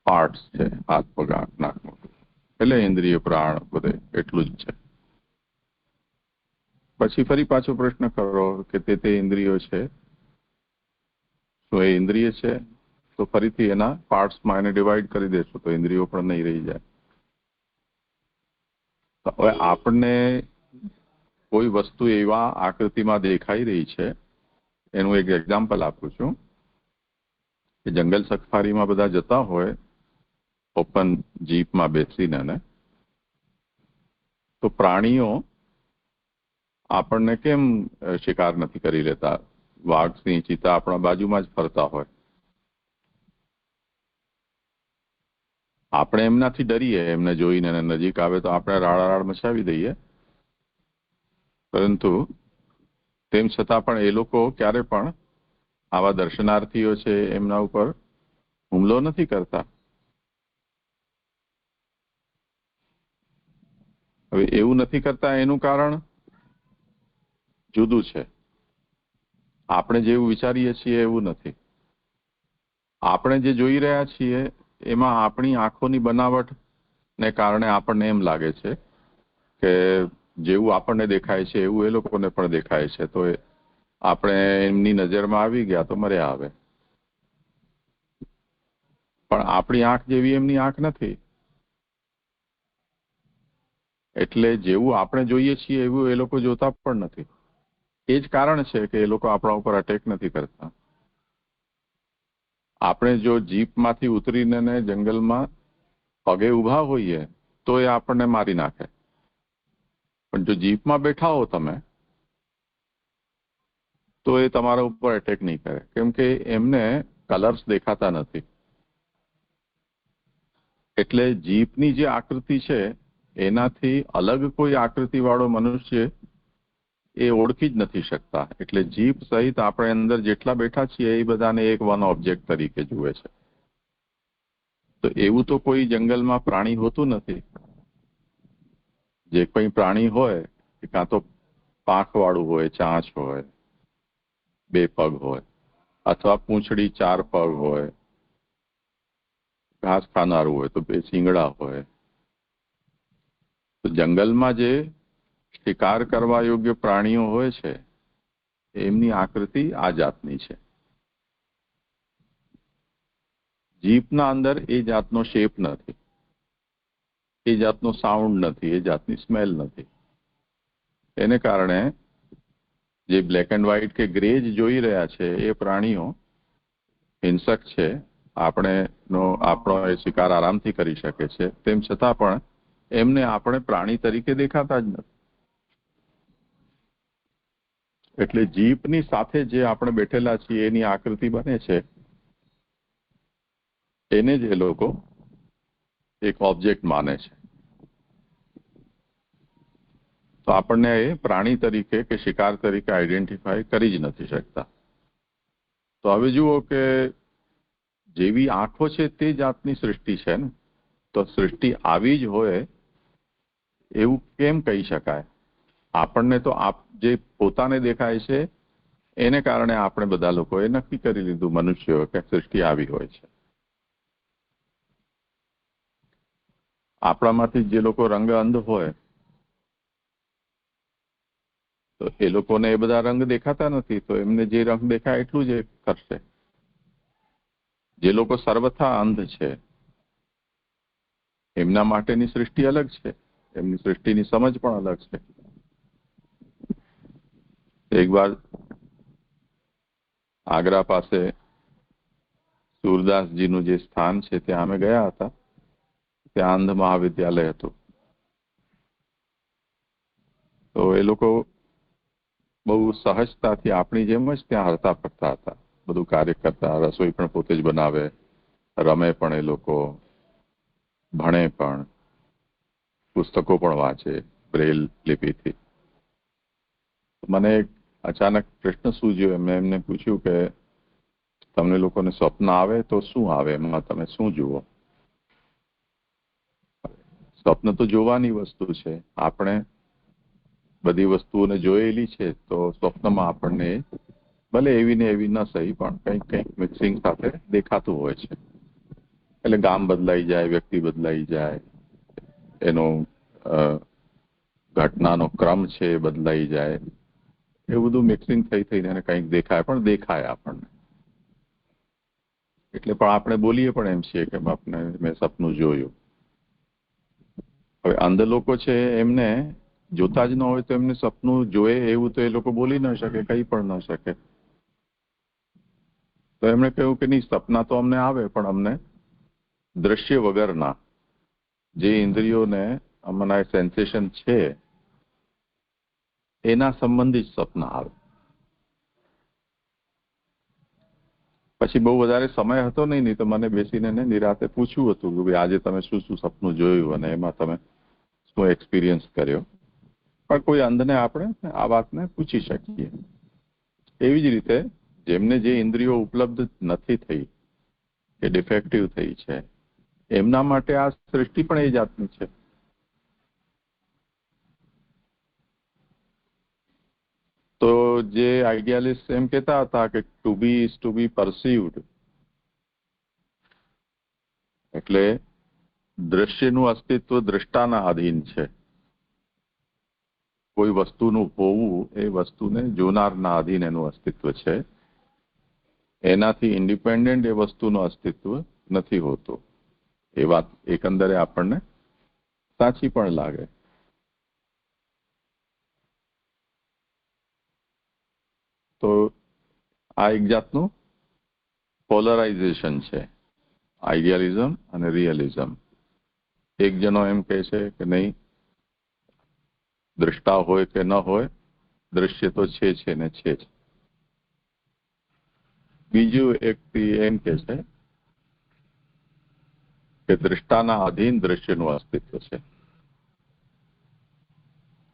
પાર્ટ્સ છે, હાથ પગ આંખ નાક મોઢું, એટલે ઇન્દ્રિય પ્રાણ બધે એટલું જ છે. પછી ફરી પાછો પ્રશ્ન કરો કે તે ઇન્દ્રિયો છે, શું એ ઇન્દ્રિય છે? તો ફરીથી એના પાર્ટ્સમાં એને ડિવાઈડ કરી દેશો તો ઇન્દ્રિયો પણ નહીં રહી જાય. હવે આપણને કોઈ વસ્તુ એવા આકૃતિમાં દેખાઈ રહી છે, એનું એક એક્ઝામ્પલ આપું છું કે જંગલ સફારીમાં બધા જતા હોય ઓપન જીપમાં બેસીને ને, તો પ્રાણીઓ આપણને કેમ શિકાર નથી કરી લેતા? વાઘ, સિંહ, ચિત્તા આપણા બાજુમાં જ ફરતા હોય. આપણે એમનાથી ડરીએ, એમને જોઈને નજીક આવે તો આપણે રાડારાડ મચાવી દઈએ, પરંતુ તેમ છતાં પણ એ લોકો ક્યારે પણ આવા દર્શનાર્થીઓ છે એમના ઉપર હુમલો નથી કરતા. હવે એવું નથી કરતા એનું કારણ જુદું છે. આપણે જેવું વિચારીએ છીએ એવું નથી. આપણે જે જોઈ રહ્યા છીએ એમાં આપણી આંખોની બનાવટ ને કારણે આપણને એમ લાગે છે કે જેવું આપણને દેખાય છે એવું એ લોકોને પણ દેખાય છે, તો આપણે એમની નજરમાં આવી ગયા તો મર્યા આવે. પણ આપણી આંખ જેવી એમની આંખ નથી, એટલે જેવું આપણે જોઈએ છીએ એવું એ લોકો જોતા પણ નથી. એ જ કારણ છે કે એ લોકો આપણા ઉપર અટેક નથી કરતા. આપણે જો જીપમાંથી ઉતરીને જંગલમાં પગે ઊભા હોઈએ તો એ આપણને મારી નાખે, પણ જો જીપમાં બેઠા હો તમે તો એ તમારા ઉપર એટેક નહીં કરે, કેમ કે એમને કલર્સ દેખાતા નથી. એટલે જીપની જે આકૃતિ છે એનાથી અલગ કોઈ આકૃતિવાળો મનુષ્ય એ ઓળખી જ નથી શકતા. એટલે જીપ સહિત આપણે અંદર જેટલા બેઠા છીએ એ બધાને એક વન ઓબ્જેક્ટ તરીકે જુએ છે. તો એવું તો કોઈ જંગલમાં પ્રાણી હોતું નથી. જે કોઈ પ્રાણી હોય એ કાં તો પાંખવાળું હોય, ચાંચ હોય, બે પગ હોય, અથવા પૂંછડી ચાર પગ હોય, ઘાસ ખાનારું હોય તો બે શિંગડા હોય. તો જંગલમાં જે શિકાર કરવા યોગ્ય પ્રાણીઓ હોય છે એમની આકૃતિ આ જાતની છે. જીપના અંદર એ જાતનો શેપ નથી, એ જાતનો સાઉન્ડ નથી, એ જાતની સ્મેલ નથી. એને કારણે જે બ્લેક એન્ડ વ્હાઇટ કે ગ્રે જ જોઈ રહ્યા છે એ પ્રાણીઓ હિંસક છે, આપણો એ શિકાર આરામથી કરી શકે છે, તેમ છતાં પણ એમને આપણે પ્રાણી તરીકે દેખાતા જ નથી. એટલે જીપની સાથે જે આપણે બેઠેલા છીએ એની આકૃતિ બને છે, એને જ એ લોકો એક ઓબ્જેક્ટ માને છે. તો આપણને એ પ્રાણી તરીકે કે શિકાર તરીકે આઈડેન્ટિફાય કરી જ નથી શકતા. તો હવે જુઓ કે જેવી આંખો છે તે જાતની સૃષ્ટિ છે ને, તો સૃષ્ટિ આવી જ હોય એવું કેમ કહી શકાય? આપણને તો જે પોતાને દેખાય છે એને કારણે આપણે બધા લોકોએ નક્કી કરી લીધું મનુષ્યો કે સૃષ્ટિ આવી હોય છે. આપણામાંથી જે લોકો રંગ અંધ હોય તો એ લોકોને એ બધા રંગ દેખાતા નથી, તો એમને જે રંગ દેખાય એટલું જ એ કરશે. જે લોકો સર્વથા અંધ છે એમના માટેની સૃષ્ટિ અલગ છે, એમની સૃષ્ટિની સમજ પણ અલગ છે. એક વાર આગ્રા પાસે સુરદાસજીનું જે સ્થાન છે ત્યાં અમે ગયા હતા. ત્યાં અંધ મહાવિદ્યાલય હતું. તો એ લોકો બહુ સહજતાથી આપણી જેમ જ ત્યાં હરતા ફરતા હતા, બધું કાર્ય કરતા, રસોઈ પણ પોતે જ બનાવે, રમે પણ એ લોકો, ભણે પણ, પુસ્તકો પણ વાંચે બ્રેલ લિપિથી. મને એક અચાનક પ્રશ્ન સૂજ્યો. મેં એમને પૂછ્યું કે તમને લોકોને સ્વપ્ન આવે તો શું આવે, એમાં તમે શું જુઓ? સ્વપ્ન તો જોવાની વસ્તુ છે. આપણે બધી વસ્તુઓને જોયેલી છે તો સ્વપ્નમાં આપણને ભલે એવી ને એવી ન સહી પણ કંઈક કંઈક મિક્સિંગ સાથે દેખાતું હોય છે. એટલે ગામ બદલાઈ જાય, વ્યક્તિ બદલાઈ જાય, એનો ઘટનાનો ક્રમ છે એ બદલાઈ જાય, એવું બધું મિક્સિંગ થઈને એને કંઈક દેખાય, પણ દેખાય આપણને. એટલે પણ આપણે બોલીએ પણ એમ છીએ કે બાપને મેં સપનું જોયું, હવે અંધ લોકો છે એમને જોતા જ ન હોય તો એમને સપનું જોયે એવું તો એ લોકો બોલી ન શકે, કંઈ પણ ન શકે. તો એમણે કહ્યું કે નહીં, સપના તો અમને આવે પણ અમને દ્રશ્ય વગરના, જે ઇન્દ્રિયોને અમના સેન્સેશન છે એના સંબંધિત સપના આવે. પછી બહુ વધારે સમય હતો નહીં તો મને બેસીને નિરાતે પૂછ્યું હતું કે ભાઈ આજે તમે શું શું સપનું જોયું અને એમાં તમે શું એક્સપિરિયન્સ કર્યો. પણ કોઈ અંધને આપણે આ વાતને પૂછી શકીએ. એવી જ રીતે જેમને જે ઇન્દ્રિયો ઉપલબ્ધ નથી થઈ કે ડિફેક્ટિવ થઈ છે એમના માટે આ સૃષ્ટિ પણ એ જાતની છે. તો જે આઈડિયાલિસ્ટ એમ કહેતા હતા કે ટુ બી ઇઝ ટુ બી પરસીવ્ડ, એટલે દ્રશ્યનું અસ્તિત્વ દ્રષ્ટાના આધીન છે. કોઈ વસ્તુનું હોવું એ વસ્તુને જોનારના આધીન એનું અસ્તિત્વ છે. એનાથી ઇન્ડિપેન્ડન્ટ એ વસ્તુનું અસ્તિત્વ નથી હોતું. એ વાત એકંદરે આપણને સાચી પણ લાગે. તો આ એક જાતનું પોલરાઇઝેશન છે, આઈડિયાલિઝમ અને રિયલિઝમ. એક જણો એમ કહે છે કે નહીં, દ્રષ્ટા હોય કે ન હોય, દ્રશ્ય તો છે ને છે જ. બીજું વ્યક્તિ એમ કહે છે કે દ્રષ્ટાના આધીન દ્રશ્યનું અસ્તિત્વ છે.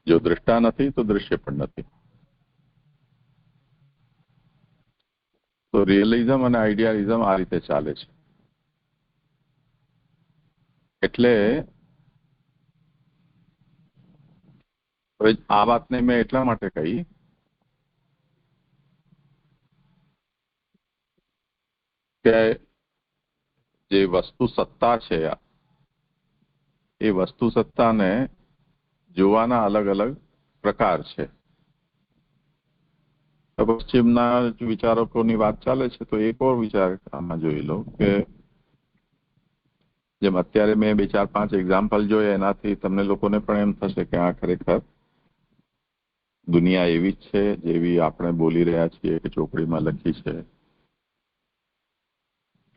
જો દ્રષ્ટા નથી તો દ્રશ્ય પણ નથી. તો રિયલિઝમ અને આઈડિયાલિઝમ આ રીતે ચાલે છે. એટલે હવે આ વાતને મેં એટલા માટે કહી કે જે વસ્તુ સત્તા છે એ વસ્તુ સત્તાને જોવાના અલગ અલગ પ્રકાર છે. પશ્ચિમના વિચારકોની વાત ચાલે છે તો એક ઓર વિચાર આમાં જોઈ લો કે જેમ અત્યારે મેં 2-4-5 એક્ઝામ્પલ જોયા, એનાથી તમને લોકોને પણ એમ થશે કે આ ખરેખર દુનિયા એવી જ છે જેવી આપણે બોલી રહ્યા છીએ કે ચોપડીમાં લખી છે.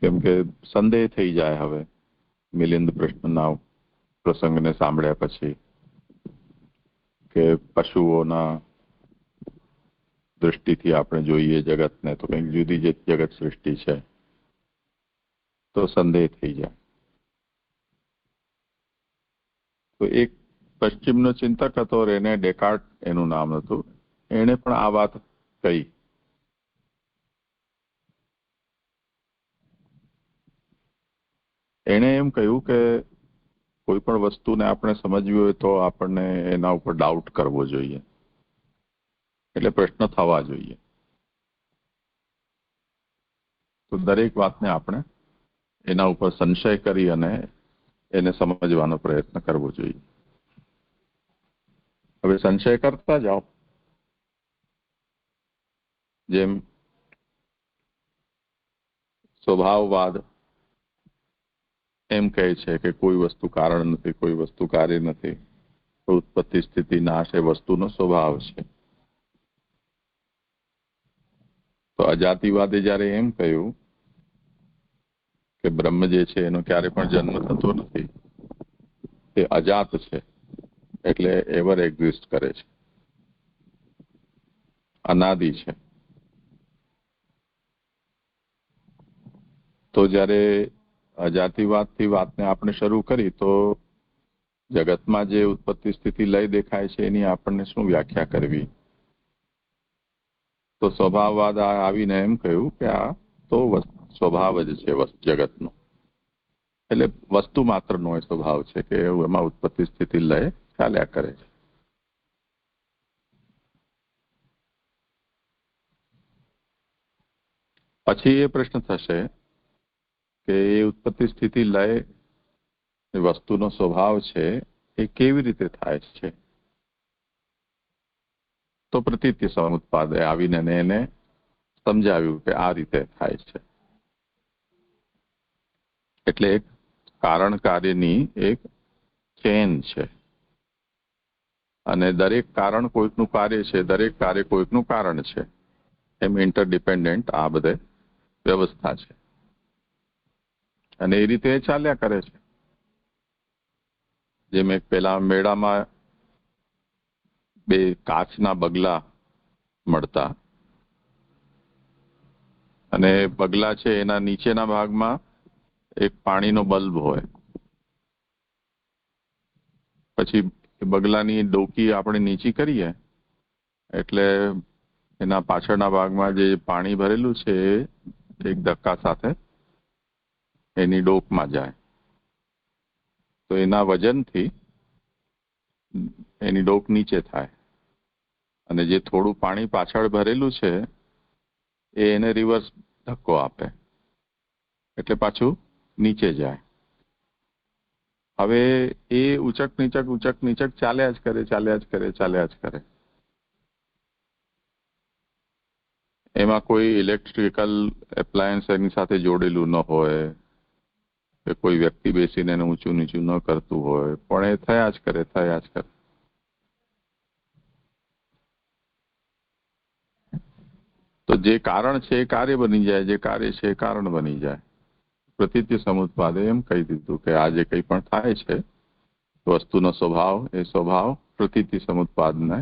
કેમ કે સંદેહ થઈ જાય હવે મિલિંદ પ્રશ્નના પ્રસંગને સાંભળ્યા પછી કે પશુઓના દૃષ્ટિથી આપણે જોઈએ જગતને તો કંઈક જુદી જ જગત સૃષ્ટિ છે, તો સંદેહ થઈ જાય. તો એક પશ્ચિમનો ચિંતક હતો, રેને ડેકાર્ટ એનું નામ હતું. એણે પણ આ વાત કહી. એણે એમ કહ્યું કે કોઈ પણ વસ્તુને આપણે સમજવી હોય તો આપણને એના ઉપર ડાઉટ કરવો જોઈએ, એટલે પ્રશ્ન થવા જોઈએ. તો દરેક વાતને આપણે એના ઉપર સંશય કરી અને એને સમજવાનો પ્રયત્ન કરવો જોઈએ. હવે સંશય કરતા જાઓ. જેમ સ્વભાવવાદ એમ કહે છે કે કોઈ વસ્તુ કારણ નથી, કોઈ વસ્તુ કાર્ય નથી, ઉત્પત્તિ સ્થિતિ નાશ એ વસ્તુનો સ્વભાવ છે. તો અજાતિવાદે જયારે એમ કહ્યું કે બ્રહ્મ જે છે એનો ક્યારે પણ જન્મ થતો નથી, તે અજાત છે, એટલે એવર એક્ઝિસ્ટ કરે છે, અનાદિ છે. તો જયારે અજાતિવાદથી વાતને આપણે શરૂ કરી તો જગતમાં જે ઉત્પત્તિ સ્થિતિ લય દેખાય છે એની આપણને શું વ્યાખ્યા કરવી? તો સ્વભાવવાદ આવીને એમ કહ્યું કે આ તો સ્વભાવ જ છે જગતનો, એટલે વસ્તુ માત્રનો એ સ્વભાવ છે કે એમાં ઉત્પત્તિ સ્થિતિ લય ચાલ્યા કરે છે. પછી એ પ્રશ્ન થશે કે એ ઉત્પત્તિ સ્થિતિ લય વસ્તુનો સ્વભાવ છે એ કેવી રીતે થાય છે? તો પ્રતીત્ય સમુત્પાદે આવીને એને સમજાવ્યું કે આ રીતે થાય છે. એટલે એક કારણ કાર્યની એક ચેન છે. અને દરેક કારણ કોઈકનું કાર્ય છે, દરેક કાર્ય કોઈકનું કારણ છે. એમ ઇન્ટરડિપેન્ડન્ટ આ બધે વ્યવસ્થા છે અને એ રીતે એ ચાલ્યા કરે છે. જેમ એક પેલા મેળામાં બે કાચના બગલા મળતા અને બગલા છે એના નીચેના ભાગમાં એક પાણીનો બલ્બ હોય. પછી બગલાની ડોકી આપણે નીચી કરીએ એટલે એના પાછળના ભાગમાં જે પાણી ભરેલું છે એ એક ધક્કા સાથે એની ડોકમાં જાય. તો એના વજનથી એની ડોક નીચે થાય અને જે થોડું પાણી પાછળ ભરેલું છે એ એને રિવર્સ ધક્કો આપે એટલે પાછું નીચે જાય. હવે એ ઉચક નીચક ચાલ્યા જ કરે. એમાં કોઈ ઇલેક્ટ્રિકલ એપ્લાયન્સ એની સાથે જોડેલું ન હોય કે કોઈ વ્યક્તિ બેસીને એને ઊંચું નીચું ન કરતું હોય, પણ એ થયા જ કરે. તો જે કારણ છે એ કાર્ય બની જાય, જે કાર્ય છે એ કારણ બની જાય. પ્રતીતિ સમુત્પાદે એમ કહી દીધું કે આ જે કંઈ પણ થાય છે વસ્તુનો સ્વભાવ, એ સ્વભાવ પ્રતીતિ સમુત્પાદને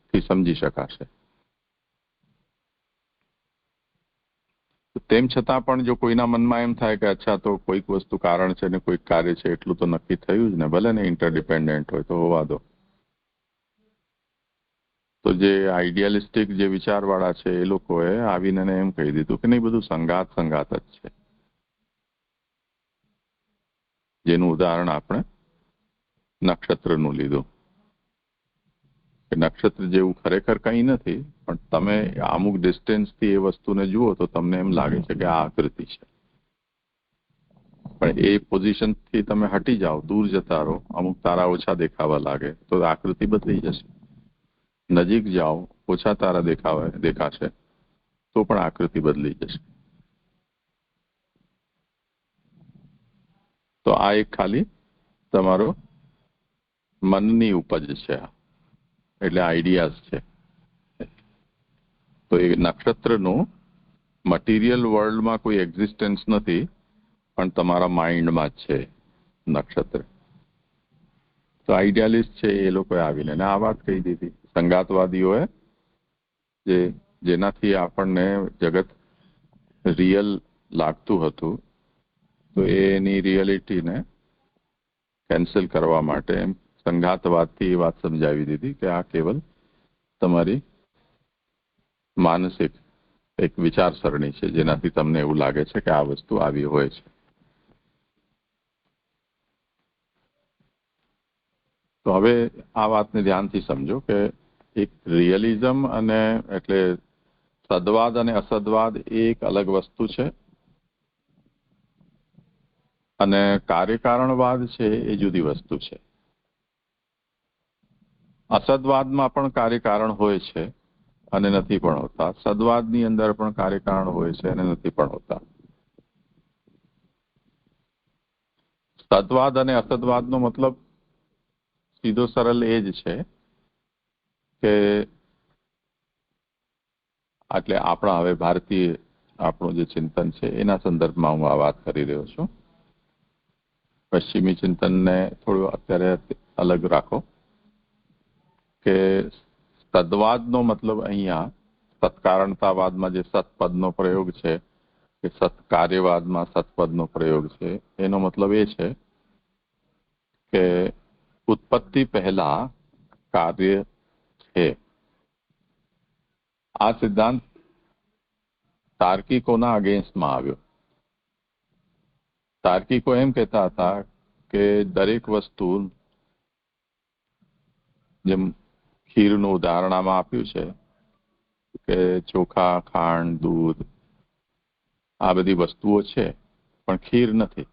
થી સમજી શકાશે. તેમ છતાં પણ જો કોઈના મનમાં એમ થાય કે અચ્છા તો કોઈક વસ્તુ કારણ છે ને કોઈક કાર્ય છે, એટલું તો નક્કી થયું જ ને, ભલે ને ઇન્ટરડિપેન્ડન્ટ હોય તો હોવા દો. તો જે આઈડિયાલિસ્ટિક જે વિચારવાળા છે એ લોકોએ આવીને એમ કહી દીધું કે નહીં, બધું સંગાત જ છે. જેનું ઉદાહરણ આપણે નક્ષત્રનું લીધું કે નક્ષત્ર જેવું ખરેખર કંઈ નથી, પણ તમે અમુક ડિસ્ટન્સથી એ વસ્તુને જુઓ તો તમને એમ લાગે છે કે આ આકૃતિ છે. પણ એ પોઝિશનથી તમે હટી જાઓ, દૂર જતા રહો, અમુક તારા ઓછા દેખાવા લાગે તો આકૃતિ બદલી જશે. નજીક જાઓ, ઓછા તારા દેખાશે તો પણ આકૃતિ બદલી જશે. તો આ એક ખાલી તમારો મનની ઉપજ છે, એટલે આઈડિયાઝ છે. તો એ નક્ષત્રનું મટીરિયલ વર્લ્ડમાં કોઈ એક્ઝિસ્ટન્સ નથી, પણ તમારા માઇન્ડમાં જ છે નક્ષત્ર. તો આઈડિયાલિસ્ટ છે એ લોકોએ આવીને આ વાત કહી દીધી. સંગાતવાદીઓએ જેનાથી આપણને જગત રિયલ લાગતું હતું તો એની રિયાલિટીને કેન્સલ કરવા માટે સંઘાતવાદથી એ વાત સમજાવી દીધી કે આ કેવલ તમારી માનસિક એક વિચારસરણી છે, જેનાથી તમને એવું લાગે છે કે આ વસ્તુ આવી હોય છે. તો હવે આ વાતને ધ્યાનથી સમજો કે એક રિયલિઝમ અને એટલે સદવાદ અને અસદવાદ એ એક અલગ વસ્તુ છે અને કાર્યકારણવાદ છે એ જુદી વસ્તુ છે. અસદવાદમાં પણ કાર્યકારણ હોય છે અને નથી પણ હોતા. સદવાદની અંદર પણ કાર્યકારણ હોય છે અને નથી પણ હોતા. સદવાદ અને અસદવાદનો મતલબ સીધો સરળ એ જ છે કે એટલે આપણા હવે ભારતીય આપણું જે ચિંતન છે એના સંદર્ભમાં હું આ વાત કરી રહ્યો છું. પશ્ચિમી ચિંતનને થોડું અત્યારે અલગ રાખો કે સદવાદનો મતલબ અહીંયા સત્કારણતાવાદમાં જે સત્પદનો પ્રયોગ છે કે સત્કાર્યવાદમાં સત્પદનો પ્રયોગ છે, એનો મતલબ એ છે કે ઉત્પત્તિ પહેલા કાર્ય છે. આ સિદ્ધાંત તાર્કિકોના અગેન્સ્ટમાં આવ્યો. તાર્કિકો એમ કહેતા હતા કે દરેક વસ્તુ, જેમ ખીરનું ઉદાહરણ આમાં આપ્યું છે કે ચોખા, ખાંડ, દૂધ આ બધી વસ્તુઓ છે પણ ખીર નથી.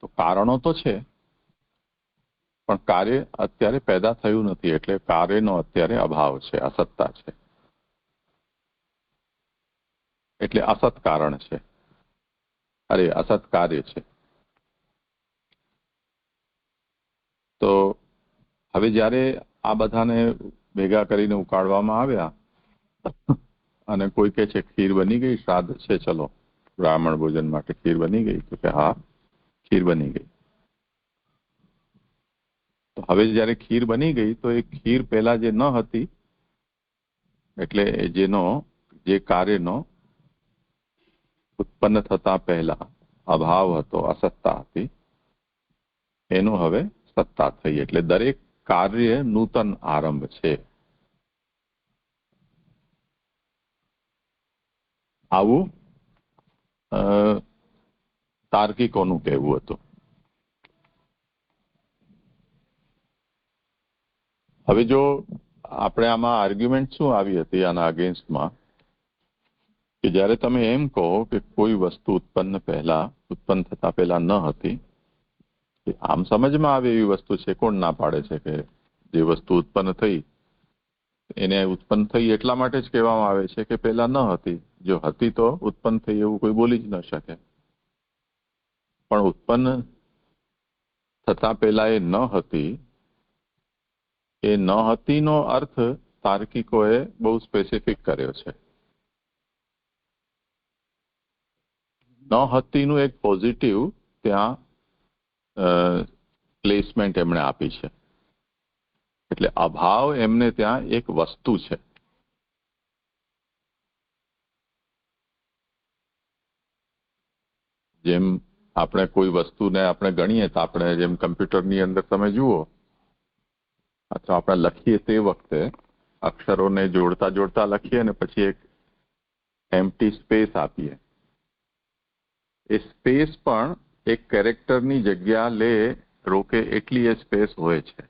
તો કારણો તો છે પણ કાર્ય અત્યારે પેદા થયું નથી, એટલે કાર્યનો અત્યારે અભાવ છે, અસત્તા છે, એટલે અસત કારણ છે, અસત કાર્ય છે. તો હવે જ્યારે આ બધાને ભેગા કરીને ઉકાળવામાં આવ્યા અને કોઈ કહે છે ખીર બની ગઈ, શ્રાદ્ધ છે, ચલો બ્રાહ્મણ ભોજન માટે ખીર બની ગઈ, તો કે હા ખીર બની ગઈ. તો હવે જ્યારે ખીર બની ગઈ તો એ ખીર પહેલા જે ન હતી, એટલે જે કાર્યનો ઉત્પન્ન થતા પહેલા અભાવ હતો, અસત્તા હતી, એનું હવે સત્તા થઈ. એટલે દરેક કાર્ય નૂતન આરંભ છે. આવું તાર્કિકોનું કહેવું હતું. હવે જો આપણે આમાં આર્ગ્યુમેન્ટ શું આવી હતી આના અગેન્સ્ટમાં, કે જ્યારે તમે એમ કહો કે કોઈ વસ્તુ ઉત્પન્ન થતા પહેલા ન હતી, આમ સમજમાં આવે એવી વસ્તુ છે. કોણ ના પાડે છે કે જે વસ્તુ ઉત્પન્ન થઈ એને ઉત્પન્ન થઈ એટલા માટે જ કહેવામાં આવે છે કે પહેલા ન હતી. જો હતી તો ઉત્પન્ન થઈ એવું કોઈ બોલી જ ન શકે. પણ ઉત્પન્ન થતા પહેલા એ ન હતી, એ ન હતીનો અર્થ તાર્કિકોએ બહુ સ્પેસિફિક કર્યો છે. ન હતીનું એક પોઝિટિવ ત્યાં પ્લેસમેન્ટ એમણે આપી છે. એટલે અભાવ એમને ત્યાં એક વસ્તુ છે. જેમ આપણે કોઈ વસ્તુને આપણે ગણીએ તો આપણે જેમ કમ્પ્યુટરની અંદર તમે જુઓ અથવા આપણે લખીએ તે વખતે અક્ષરોને જોડતા જોડતા લખીએ ને પછી એક એમ્પ્ટી સ્પેસ આપીએ. એ સ્પેસ પણ એક કેરેક્ટરની જગ્યા રોકે એટલી એ સ્પેસ હોય છે.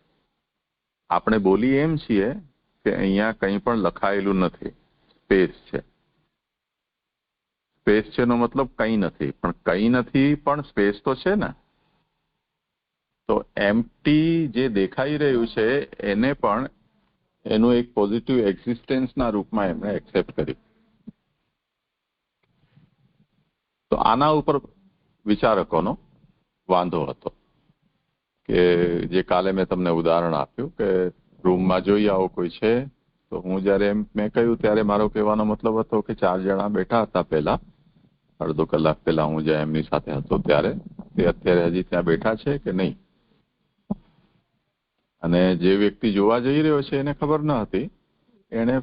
આપણે બોલીએ એમ છીએ કે અહીંયા કંઈ પણ લખાયેલું નથી, સ્પેસ છે. સ્પેસ છે નો મતલબ કંઈ નથી, પણ કંઈ નથી પણ સ્પેસ તો છે ને. તો એમ્પ્ટી જે દેખાઈ રહ્યું છે એને પણ એનું એક પોઝિટિવ એક્ઝિસ્ટન્સના રૂપમાં એમણે એક્સેપ્ટ કર્યું. તો આના ઉપર વિચારકોનો વાંધો હતો કે જે કાલે મેં તમને ઉદાહરણ આપ્યું કે રૂમમાં જોઈ આવો કોઈ છે. તો હું જ્યારે મેં કહ્યું ત્યારે મારો કહેવાનો મતલબ હતો કે 4 જણા બેઠા હતા પહેલા, અડધો કલાક પહેલા હું જ્યાં એમની સાથે હતો ત્યારે, તે અત્યારે હજી ત્યાં બેઠા છે કે નહીં. અને જે વ્યક્તિ જોવા જઈ રહ્યો છે એને ખબર ન હતી, એને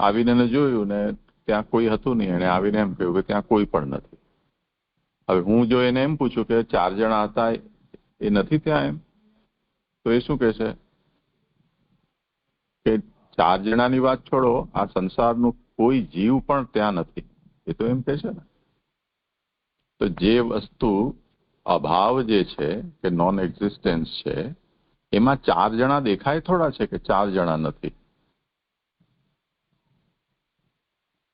આવીને જોયું ને ત્યાં કોઈ હતું નહીં. એને આવીને એમ કહ્યું કે ત્યાં કોઈ પણ નથી. હવે હું જો એને એમ પૂછું કે 4 જણા હતા એ નથી ત્યાં એમ, તો એ શું કહેશે કે 4 જણાની વાત છોડો, આ સંસારનું કોઈ જીવ પણ ત્યાં નથી, એ તો એમ કહેશે ને. તો જે વસ્તુ અભાવ જે છે કે નોન એક્ઝિસ્ટન્સ છે, એમાં 4 જણા દેખાય થોડા છે કે 4 જણા નથી.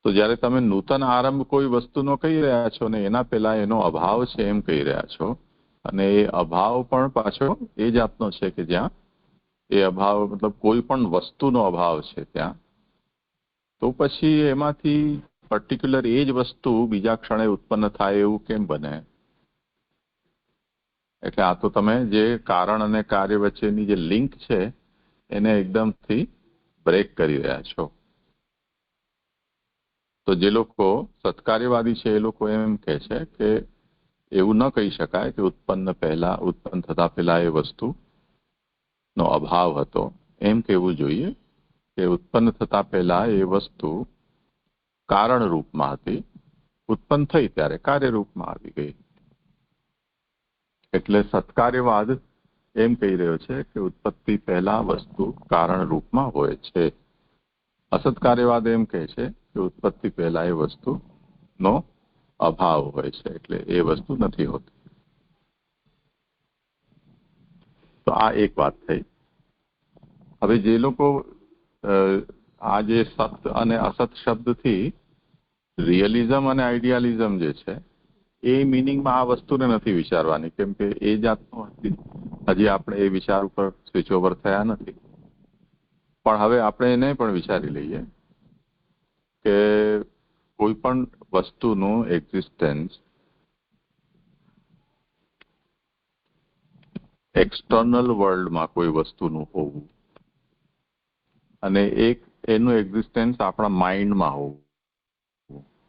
તો જ્યારે તમે નૂતન આરંભ કોઈ વસ્તુનો કહી રહ્યા છો ને એના પહેલા એનો અભાવ છે એમ કહી રહ્યા છો, અને એ અભાવ પણ પાછો એ જાતનો છે કે જ્યાં એ અભાવ મતલબ કોઈ પણ વસ્તુનો અભાવ છે ત્યાં, તો પછી એમાંથી પર્ટિક્યુલર એ જ વસ્તુ બીજા ક્ષણે ઉત્પન્ન થાય એવું કેમ બને? એટલે આ તો તમે જે કારણ અને કાર્ય વચ્ચેની જે લિંક છે એને એકદમથી બ્રેક કરી રહ્યા છો. તો જે લોકો સત્કાર્યવાદી છે એ લોકો એમ કહે છે કે એવું ન કહી શકાય કે ઉત્પન્ન થતા પહેલા એ વસ્તુનો અભાવ હતો. એમ કહેવું જોઈએ કે ઉત્પન્ન થતા પહેલા એ વસ્તુ કારણ રૂપમાં હતી, ઉત્પન્ન થઈ ત્યારે કાર્યરૂપમાં આવી ગઈ. એટલે સત્કાર્યવાદ એમ કહી રહ્યો છે કે ઉત્પત્તિ પહેલા વસ્તુ કારણ રૂપમાં હોય છે. અસત્કાર્યવાદ એમ કહે છે કે ઉત્પત્તિ પહેલા એ વસ્તુનો અભાવ હોય છે, એટલે એ વસ્તુ નથી હોતી. તો આ એક વાત થઈ. હવે જે લોકો આ જે સત અને અસત શબ્દથી રિયલિઝમ અને આઈડિયાલિઝમ જે છે એ મિનિંગમાં આ વસ્તુને નથી વિચારવાની, કેમ કે એ જાતનું હજી આપણે એ વિચાર ઉપર સ્વિચ ઓવર થયા નથી. પણ હવે આપણે એને પણ વિચારી લઈએ કે કોઈ પણ વસ્તુનું એક્ઝિસ્ટન્સ એક્સટર્નલ વર્લ્ડમાં કોઈ વસ્તુનું હોવું અને એક એનું એક્ઝિસ્ટન્સ આપણા માઇન્ડમાં હોવું,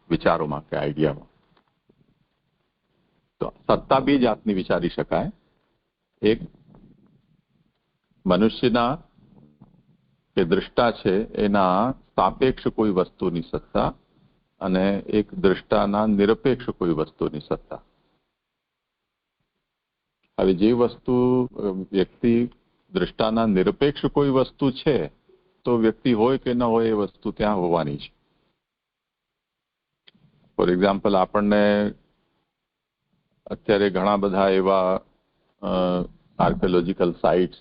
વિચારોમાં કે આઈડિયામાં. તો સત્તા બે જાતની વિચારી શકાય. એક મનુષ્યના કે દ્રષ્ટા છે એના સાપેક્ષ કોઈ વસ્તુની સત્તા અને એક દ્રષ્ટાના નિરપેક્ષ કોઈ વસ્તુની સત્તા. હવે જે વસ્તુ વ્યક્તિ દ્રષ્ટાના નિરપેક્ષ કોઈ વસ્તુ છે તો વ્યક્તિ હોય કે ન હોય એ વસ્તુ ત્યાં હોવાની છે. ફોર એક્ઝામ્પલ, આપણને અત્યારે ઘણા બધા એવા આર્કિયોલોજીકલ સાઇટ્સ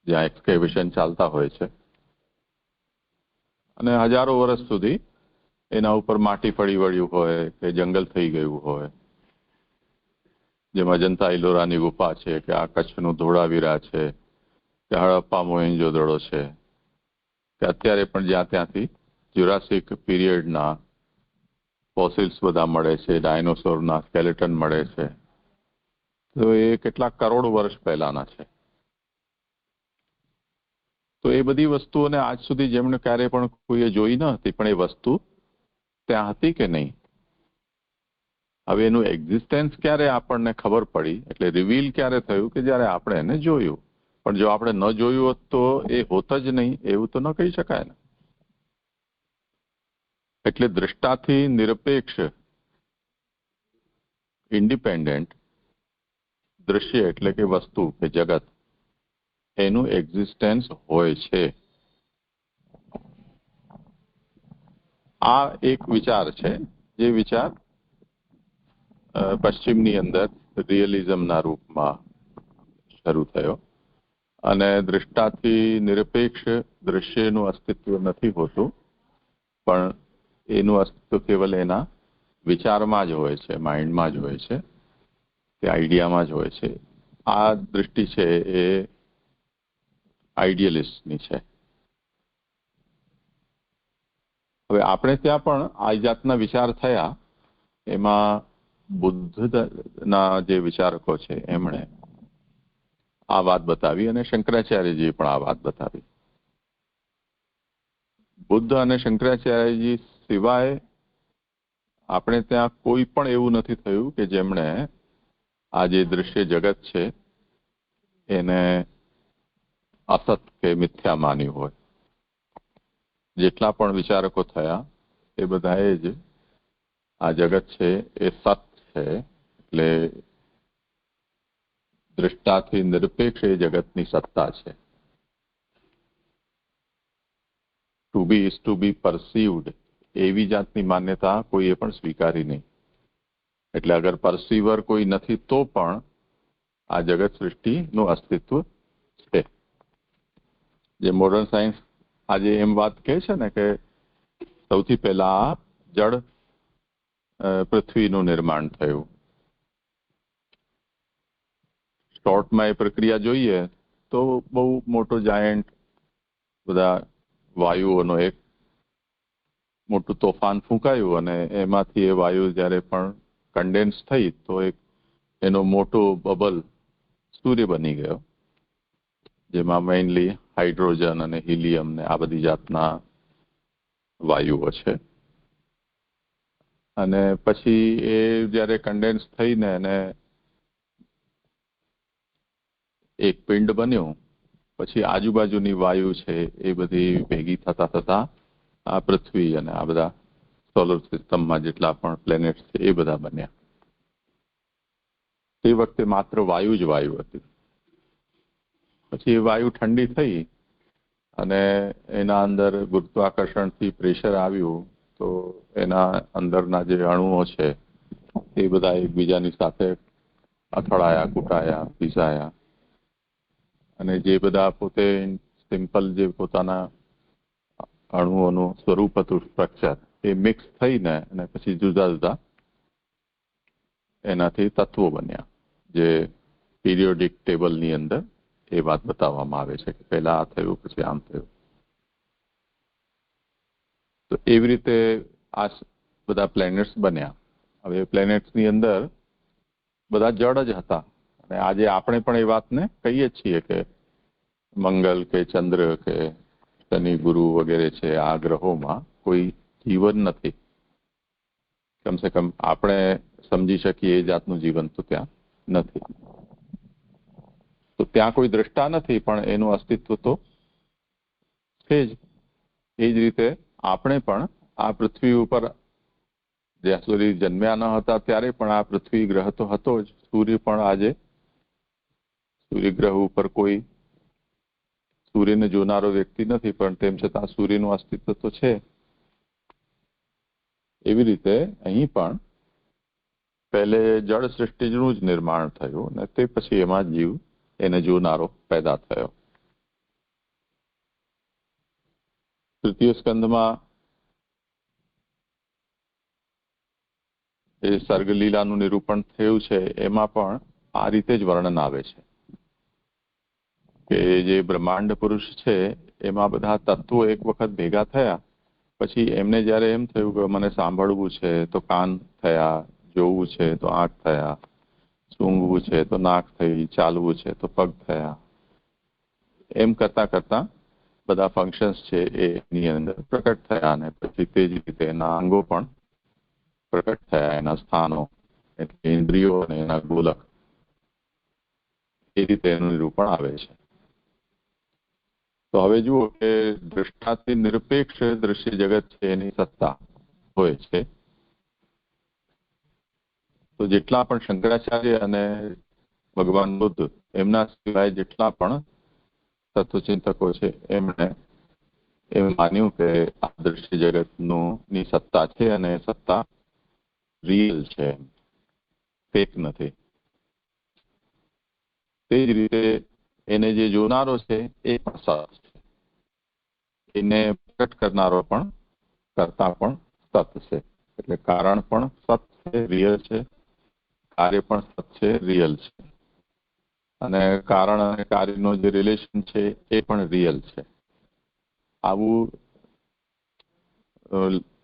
જ્યાં એક્સકેવેશન ચાલતા હોય છે અને હજારો વર્ષ સુધી એના ઉપર માટી પડી વળ્યું હોય કે જંગલ થઈ ગયું હોય, જેમ અજંતા ઇલોરાની ગુફા છે કે આ કચ્છનું ધોળાવીરા છે કે હડપ્પા મોહેંજો-દડો છે કે અત્યારે પણ જ્યાં ત્યાંથી જ્યુરાસિક પીરિયડના ફોસિલ્સ બધા મળે છે, ડાયનોસોરના સ્કેલેટન મળે છે, તો એ કેટલાક કરોડ વર્ષ પહેલાના છે. તો એ બધી વસ્તુઓને આજ સુધી જેમણે ક્યારે પણ કોઈએ જોઈ ન હતી, પણ એ વસ્તુ ત્યાં હતી કે નહીં. હવે એનું એક્ઝિસ્ટન્સ ક્યારે આપણને ખબર પડી, એટલે રિવીલ ક્યારે થયું કે જ્યારે આપણે એને જોયું. પણ જો આપણે ન જોયું હોત તો એ હોત જ નહીં, એવું તો ન કહી શકાય ને. એટલે દ્રષ્ટાથી નિરપેક્ષ ઇન્ડિપેન્ડન્ટ દૃશ્ય એટલે કે વસ્તુ કે જગત એનું એક્ઝિસ્ટન્સ હોય છે. આ એક વિચાર છે, જે વિચાર પશ્ચિમની અંદર રિયલિઝમના રૂપમાં શરૂ થયો અને દ્રષ્ટાથી નિરપેક્ષ દૃશ્યનું અસ્તિત્વ નથી હોતું, પણ એનું અસ્તિત્વ કેવલ એના વિચારમાં જ હોય છે, માઇન્ડમાં જ હોય છે, તે આઈડિયામાં જ હોય છે. આ દૃષ્ટિ છે એ આઈડિયલિસ્ટની છે. હવે આપણે ત્યાં પણ આ જાતના વિચાર થયા. એમાં બુદ્ધના જે વિચારકો છે એમણે આ વાત બતાવી અને શંકરાચાર્યજીએ પણ આ વાત બતાવી. બુદ્ધ અને શંકરાચાર્યજી સિવાય આપણે ત્યાં કોઈ પણ એવું નથી થયું કે જેમણે આ જે દૃશ્ય જગત છે એને અસત કે મિથ્યા માન્યું હોય. જેટલા પણ વિચારકો થયા એ બધાએ જ આ જગત છે એ સત છે, એટલે દ્રષ્ટાથી નિરપેક્ષ એ જગતની સત્તા છે. ટુ બી ઇઝ ટુ બી પરસીવ્ડ એવી જાતની માન્યતા કોઈએ પણ સ્વીકારી નહીં. એટલે અગર પરસીવર કોઈ નથી તો પણ આ જગત સૃષ્ટિનું અસ્તિત્વ છે. જે મોડર્ન સાયન્સ આજે એમ વાત કહે છે ને કે સૌથી પહેલા જળ પૃથ્વીનું નિર્માણ થયું. શોર્ટમાં એ પ્રક્રિયા જોઈએ તો બહુ મોટો જાયન્ટ બધા વાયુઓનો એક મોટું તોફાન ફૂંકાયું અને એમાંથી એ વાયુ જ્યારે પણ કન્ડેન્સ થઈ તો એક એનો મોટો બબલ સૂર્ય બની ગયો, જેમાં મેઇનલી હાઇડ્રોજન અને હિલિયમ ને આ બધી જાતના વાયુઓ છે. અને પછી એ જ્યારે કન્ડેન્સ થઈને એને એક પિંડ બન્યું, પછી આજુબાજુની વાયુ છે એ બધી ભેગી થતા થતા આ પૃથ્વી અને આ બધા સોલર સિસ્ટમમાં જેટલા પણ પ્લેનેટ છે એ બધા બન્યા. તે વખતે માત્ર વાયુ જ વાયુ હતી. પછી એ વાયુ ઠંડી થઈ અને એના અંદર ગુરુત્વાકર્ષણથી પ્રેશર આવ્યું તો એના અંદરના જે અણુઓ છે એ બધા એકબીજાની સાથે અથડાયા, કૂટાયા, પીસાયા અને જે બધા પોતે સિમ્પલ જે પોતાના અણુઓનું સ્વરૂપ હતું, સ્ટ્રક્ચર, એ મિક્સ થઈને અને પછી જુદા જુદા એનાથી તત્વો બન્યા, જે પીરિયોડિક ટેબલની અંદર એ વાત બતાવવામાં આવે છે કે પહેલા આ થયું પછી આમ થયું. તો એવી રીતે આ બધા પ્લેનેટ્સ બન્યા. હવે પ્લેનેટ્સની અંદર બધા જળ જ હતા અને આજે આપણે પણ એ વાતને કહીએ છીએ કે મંગલ કે ચંદ્ર કે શનિ ગુરુ વગેરે છે આ ગ્રહોમાં કોઈ જીવન નથી. કમસે કમ આપણે સમજી શકીએ એ જાતનું જીવન તો ત્યાં નથી. તો ત્યાં કોઈ દ્રષ્ટા નથી, પણ એનું અસ્તિત્વ તો છે જ. એ જ રીતે આપણે પણ આ પૃથ્વી ઉપર જ્યાં સુધી જન્મ્યા ન હતા ત્યારે પણ આ પૃથ્વી ગ્રહ તો હતો જ. સૂર્ય પણ આજે સૂર્ય ગ્રહ ઉપર કોઈ સૂર્યને જોનારો વ્યક્તિ નથી, પણ તેમ છતાં સૂર્યનું અસ્તિત્વ તો છે. એવી રીતે અહીં પણ પહેલે જળ સૃષ્ટિનું જ નિર્માણ થયું અને તે પછી એમાં જીવ એને જોનારો પેદા થયો. તૃતીય સ્કંદમાં એ સર્ગલીલાનું નિરૂપણ થયું છે. એમાં પણ આ રીતે જ વર્ણન આવે છે કે જે બ્રહ્માંડ પુરુષ છે એમાં બધા તત્વો એક વખત ભેગા થયા પછી એમને જ્યારે એમ થયું કે મને સાંભળવું છે તો કાન થયા, જોવું છે તો આંખ થયા, સૂંઘવું છે તો નાક થઈ, ચાલવું છે તો પગ થયા. એમ કરતા કરતા બધા ફંક્શન્સ છે એની અંદર પ્રકટ થયા અને પછી તે જ રીતે એના અંગો પણ પ્રકટ થયા, એના સ્થાનો એટલે ઇન્દ્રિયો અને એના ગોલક. એ રીતે એનું નિરૂપણ આવે છે. તો હવે જુઓ કે દ્રષ્ટાથી નિરપેક્ષ દ્રશ્ય જગત છે એની સત્તા હોય છે. તો જેટલા પણ શંકરાચાર્ય અને ભગવાન બુદ્ધ એમના સિવાય જેટલા પણ તત્વચિંતકો છે એમણે એમ માન્યું કે આ દ્રશ્ય જગતની સત્તા છે અને સત્તા રિયલ છે, ફેક નથી. તે જ રીતે એને જે જોનારો છે એ પણ સત છે, એને પ્રકટ કરનારો પણ કરતા પણ સત છે. એટલે કારણ પણ સત છે, રિયલ છે, કાર્ય પણ સત છે, રિયલ છે, અને કારણ અને કાર્યનો જે રિલેશન છે એ પણ રિયલ છે. આવું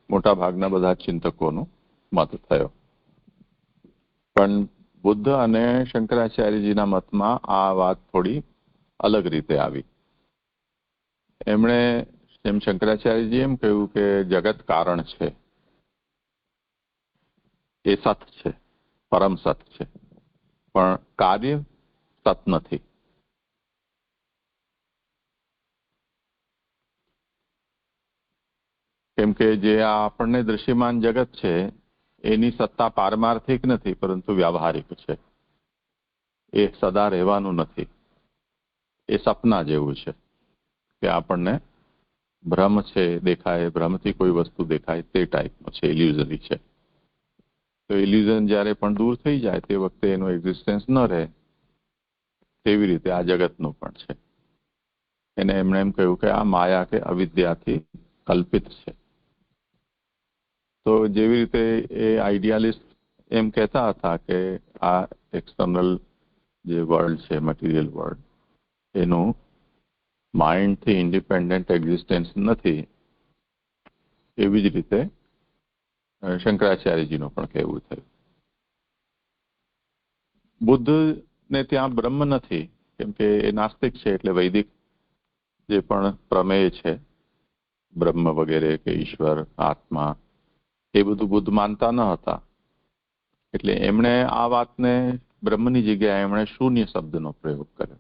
મોટા ભાગના બધા ચિંતકોનો મત થયો. પણ બુદ્ધ અને શંકરાચાર્યજીના મતમાં આ વાત થોડી અલગ રીતે આવી. એમણે જેમ શંકરાચાર્યજી એમ કહ્યું કે જગત કારણ છે, એ સત છે, પરમ સત છે, પણ કાર્ય સત નથી. કેમ કે જે આ આપણને દૃશ્યમાન જગત છે એની સત્તા પારમાર્થિક નથી પરંતુ વ્યાવહારિક છે. એ સદા રહેવાનું નથી. એ સપના જેવું છે કે આપણને ભ્રમ છે, દેખાય, ભ્રમથી કોઈ વસ્તુ દેખાય તે ટાઈપનો છે, ઇલ્યુઝરી છે. તો ઇલ્યુઝન જ્યારે પણ દૂર થઈ જાય તે વખતે એનું એક્ઝિસ્ટન્સ ન રહે. તેવી રીતે આ જગતનું પણ છે. એને એમણે એમ કહ્યું કે આ માયા કે અવિદ્યાથી કલ્પિત છે. તો જેવી રીતે એ આઈડિયાલિસ્ટ એમ કહેતા હતા કે આ એક્સટર્નલ જે વર્લ્ડ છે, મટીરિયલ વર્લ્ડ, એનું માઇન્ડથી ઇન્ડિપેન્ડન્ટ એક્ઝિસ્ટન્સ નથી. એવી જ રીતે શંકરાચાર્યજીનું પણ કહેવું થયું. બુદ્ધને ત્યાં બ્રહ્મ નથી, કેમ કે એ નાસ્તિક છે. એટલે વૈદિક જે પણ પ્રમેય છે, બ્રહ્મ વગેરે કે ઈશ્વર, આત્મા, એ બધું બુદ્ધ માનતા ન હતા. એટલે એમણે આ વાતને બ્રહ્મની જગ્યાએ એમણે શૂન્ય શબ્દનો પ્રયોગ કર્યો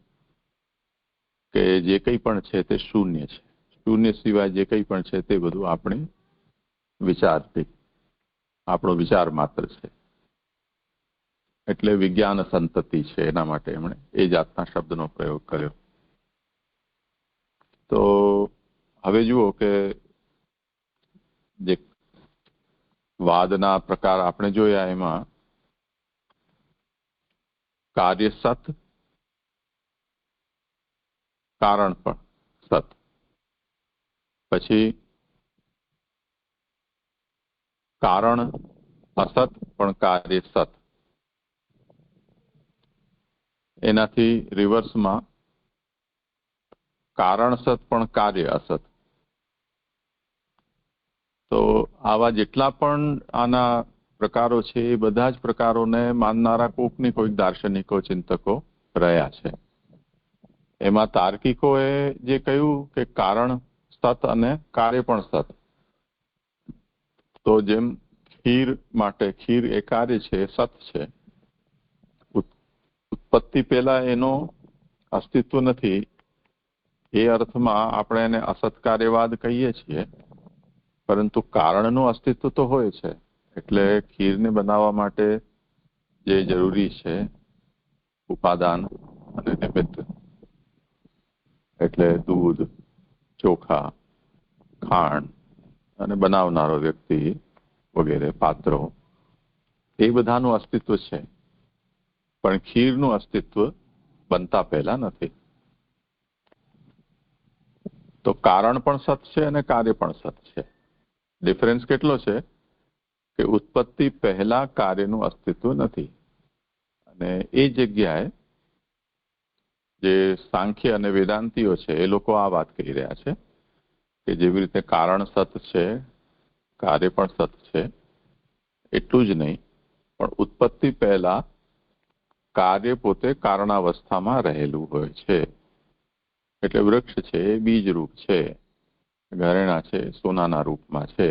કે જે કંઈ પણ છે તે શૂન્ય છે. શૂન્ય સિવાય જે કંઈ પણ છે તે બધું આપણી વિચારથી, આપણો વિચાર માત્ર છે. એટલે વિજ્ઞાન સંતતિ છે. એના માટે એમણે એ જાતના શબ્દનો પ્રયોગ કર્યો. તો હવે જુઓ કે જે વાદના પ્રકાર આપણે જોયા એમાં કાર્ય સત, કારણ પણ સત, પછી કારણ અસત પણ કાર્ય સત, એનાથી રિવર્સમાં કારણ સત પણ કાર્ય અસત. તો આવા જેટલા પણ આના પ્રકારો છે એ બધા જ પ્રકારોને માનનારા કોઈકની કોઈક દાર્શનિકો ચિંતકો રહ્યા છે. એમાં તાર્કિકોએ જે કહ્યું કે કારણ સત અને કાર્ય પણ સત, તો જેમ ખીર માટે ખીર એ કાર્ય છે, એ સત છે. ઉત્પત્તિ પહેલા એનો અસ્તિત્વ નથી, એ અર્થમાં આપણે એને અસત કાર્યવાદ કહીએ છીએ, પરંતુ કારણનું અસ્તિત્વ તો હોય છે. એટલે ખીરને બનાવવા માટે જે જરૂરી છે ઉપાદાન અને નિમિત્ત, એટલે દૂધ, ચોખા, ખાંડ અને બનાવનારો વ્યક્તિ વગેરે પાત્રો, એ બધાનું અસ્તિત્વ છે. પણ ખીરનું અસ્તિત્વ બનતા પહેલા નથી. તો કારણ પણ સત છે અને કાર્ય પણ સત છે. ડિફરન્સ કેટલો છે કે ઉત્પત્તિ પહેલા કાર્યનું અસ્તિત્વ નથી, અને એ જગ્યાએ જે સાંખ્ય અને વેદાંતિઓ છે એ લોકો આ વાત કહી રહ્યા છે કે જેવી રીતે કારણ સત છે, કાર્ય પણ સત છે, એટલું જ નહીં પણ ઉત્પત્તિ પહેલા કાર્ય પોતે કારણાવસ્થામાં રહેલું હોય છે. એટલે વૃક્ષ છે એ બીજ રૂપ છે, ઘરેણા છે સોનાના રૂપમાં છે,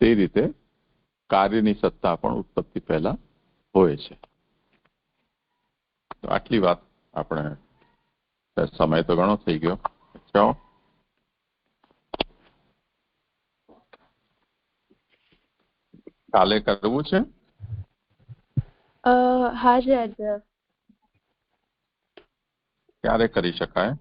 તે રીતે કાર્યની સત્તા પણ ઉત્પત્તિ પહેલા હોય છે. તો આટલી વાત આપણે, સમય તો ઘણો થઈ ગયો. ચાલો કાલે કરવું છે? હા જી આચાર્ય. ક્યારે કરી શકાય?